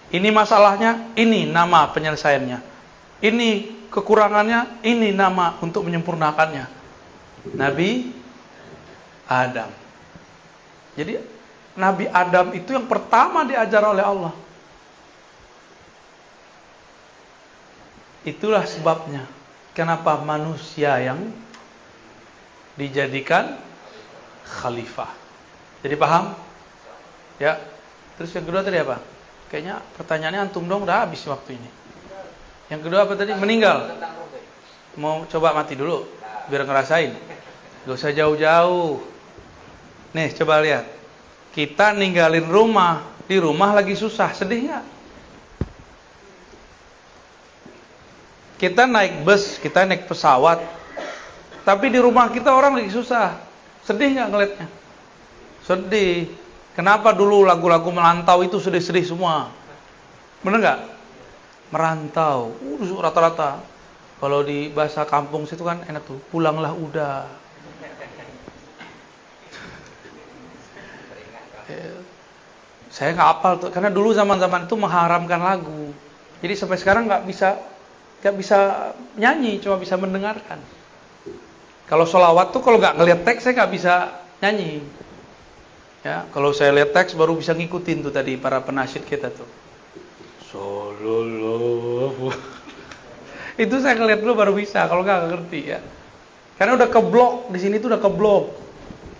Ini masalahnya, ini nama penyelesaiannya. Ini kekurangannya, ini nama untuk menyempurnakannya. Nabi Adam. Jadi Nabi Adam itu yang pertama diajar oleh Allah. Itulah sebabnya kenapa manusia yang dijadikan khalifah. Jadi paham? Ya. Terus yang kedua tadi apa? Kayaknya pertanyaannya antum dong, udah habis waktu ini. Yang kedua apa tadi? Meninggal. Mau coba mati dulu biar ngerasain. Gak usah jauh-jauh. Nih coba lihat. Kita ninggalin rumah, di rumah lagi susah, sedih nggak? Kita naik bus, kita naik pesawat, tapi di rumah kita orang lagi susah, sedih nggak ngeliatnya? Sedih. Kenapa dulu lagu-lagu merantau itu sedih-sedih semua? Bener nggak? Merantau, rata-rata. Kalau di bahasa kampung situ kan enak tuh, pulanglah udah. Saya nggak hafal tuh, karena dulu zaman-zaman itu mengharamkan lagu. Jadi sampai sekarang nggak bisa nyanyi, cuma bisa mendengarkan. Kalau sholawat tuh kalau nggak ngeliat teks saya nggak bisa nyanyi. Ya, kalau saya lihat teks baru bisa ngikutin tuh tadi para penasyid kita tuh. Sallallahu. Itu saya ngeliat dulu baru bisa, kalau nggak ngerti ya. Karena udah keblok di sini tuh udah keblok.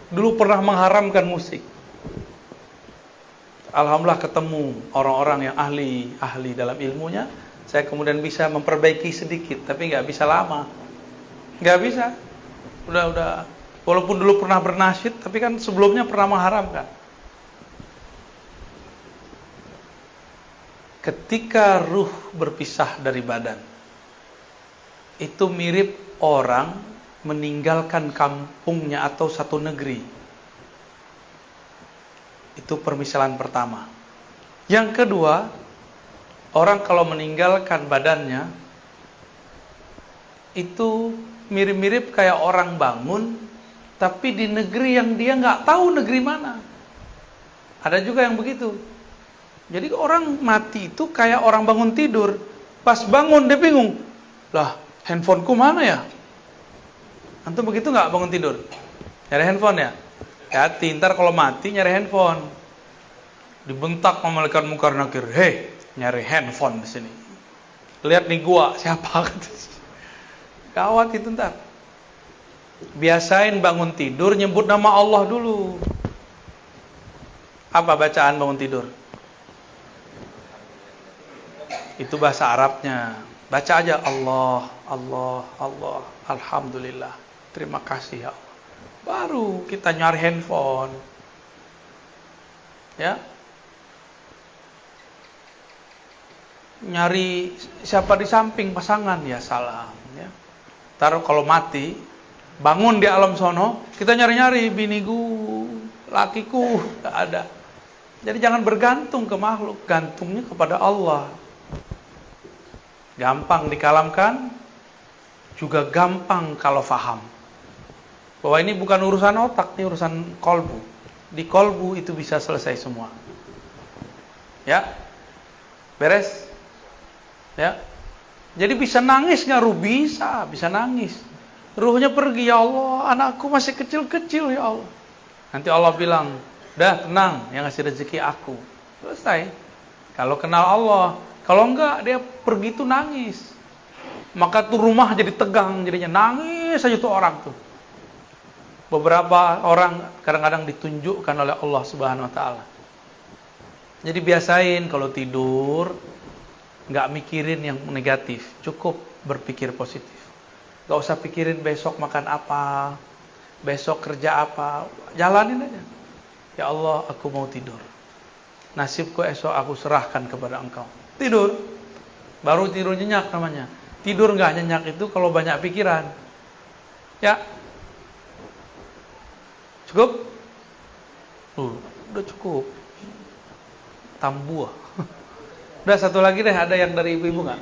Dulu pernah mengharamkan musik. Alhamdulillah ketemu orang-orang yang ahli dalam ilmunya. Saya kemudian bisa memperbaiki sedikit, tapi nggak bisa lama. Nggak bisa. Udah. Walaupun dulu pernah bernasyid, tapi kan sebelumnya pernah mengharamkan. Ketika ruh berpisah dari badan, itu mirip orang meninggalkan kampungnya atau satu negeri. Itu permisalan pertama. Yang kedua, orang kalau meninggalkan badannya, itu mirip-mirip kayak orang bangun, tapi di negeri yang dia nggak tahu negeri mana. Ada juga yang begitu. Jadi orang mati itu kayak orang bangun tidur. Pas bangun dia bingung. Lah, handphoneku mana ya? Antum begitu nggak bangun tidur? Nyari handphone ya? Hati, ntar kalau mati nyari handphone. Dibentak sama malaikat mungkar nakir. Hei, nyari handphone di sini. Lihat nih gua, siapa? Gawat itu ntar. Biasain bangun tidur nyebut nama Allah dulu. Apa bacaan bangun tidur? Itu bahasa Arabnya. Baca aja Allah, Allah, Allah, Alhamdulillah. Terima kasih ya Allah. Baru kita nyari handphone. Ya. Nyari siapa di samping pasangan, ya salam ya. Taruh kalau mati, bangun di alam sono, kita nyari-nyari biniku, lakiku, gak ada. Jadi jangan bergantung ke makhluk, gantungnya kepada Allah. Gampang dikalamkan, juga gampang kalau faham. Bahwa ini bukan urusan otak, ini urusan kolbu. Di kolbu itu bisa selesai semua. Ya. Beres? Ya. Jadi bisa nangis nggak ruh? Bisa nangis. Ruhnya pergi, ya Allah, anakku masih kecil-kecil ya Allah. Nanti Allah bilang, dah tenang, yang ngasih rezeki aku. Selesai. Kalau kenal Allah, kalau enggak dia pergi tuh nangis. Maka tuh rumah jadi tegang, jadinya nangis aja tuh orang tuh. Beberapa orang kadang-kadang ditunjukkan oleh Allah Subhanahu wa taala. Jadi biasain kalau tidur nggak mikirin yang negatif, cukup berpikir positif. Nggak usah pikirin besok makan apa, besok kerja apa, jalanin aja. Ya Allah, aku mau tidur. Nasibku esok aku serahkan kepada Engkau. Tidur, baru tidur nyenyak namanya. Tidur nggak nyenyak itu kalau banyak pikiran. Ya, cukup? Udah cukup. Tambuah. Udah satu lagi deh, ada yang dari ibu-ibu nggak?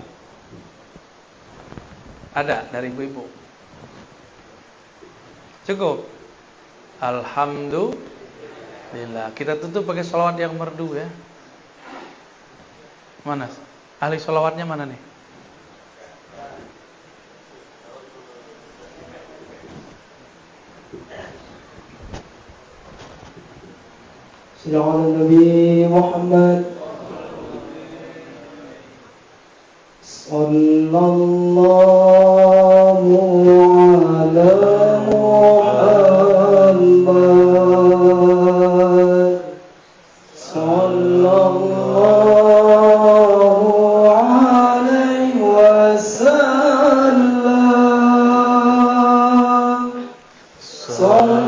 Ada dari ibu-ibu. Cukup. Alhamdulillah. Kita tutup pakai sholawat yang merdu ya. Mana? Ahli sholawatnya mana nih? Sallallahu Nabi Muhammad Sallallahu ala Muhammad Sallallahu alaihi wasallam Sallallahu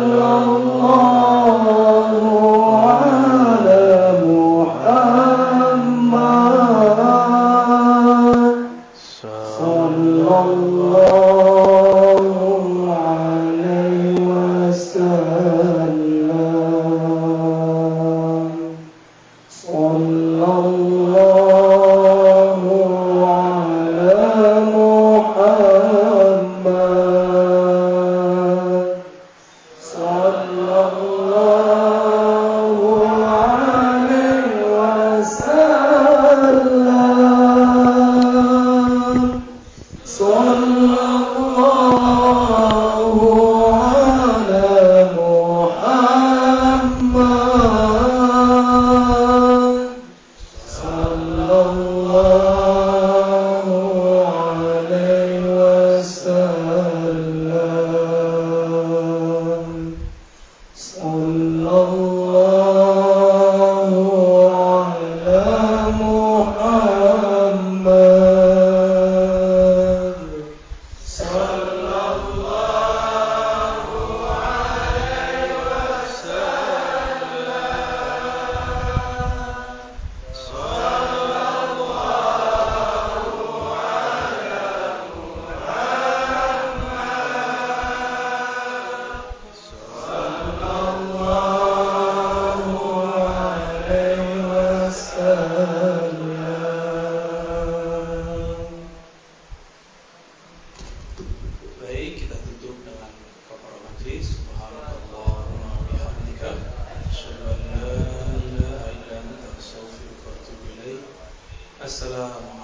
Assalamualaikum.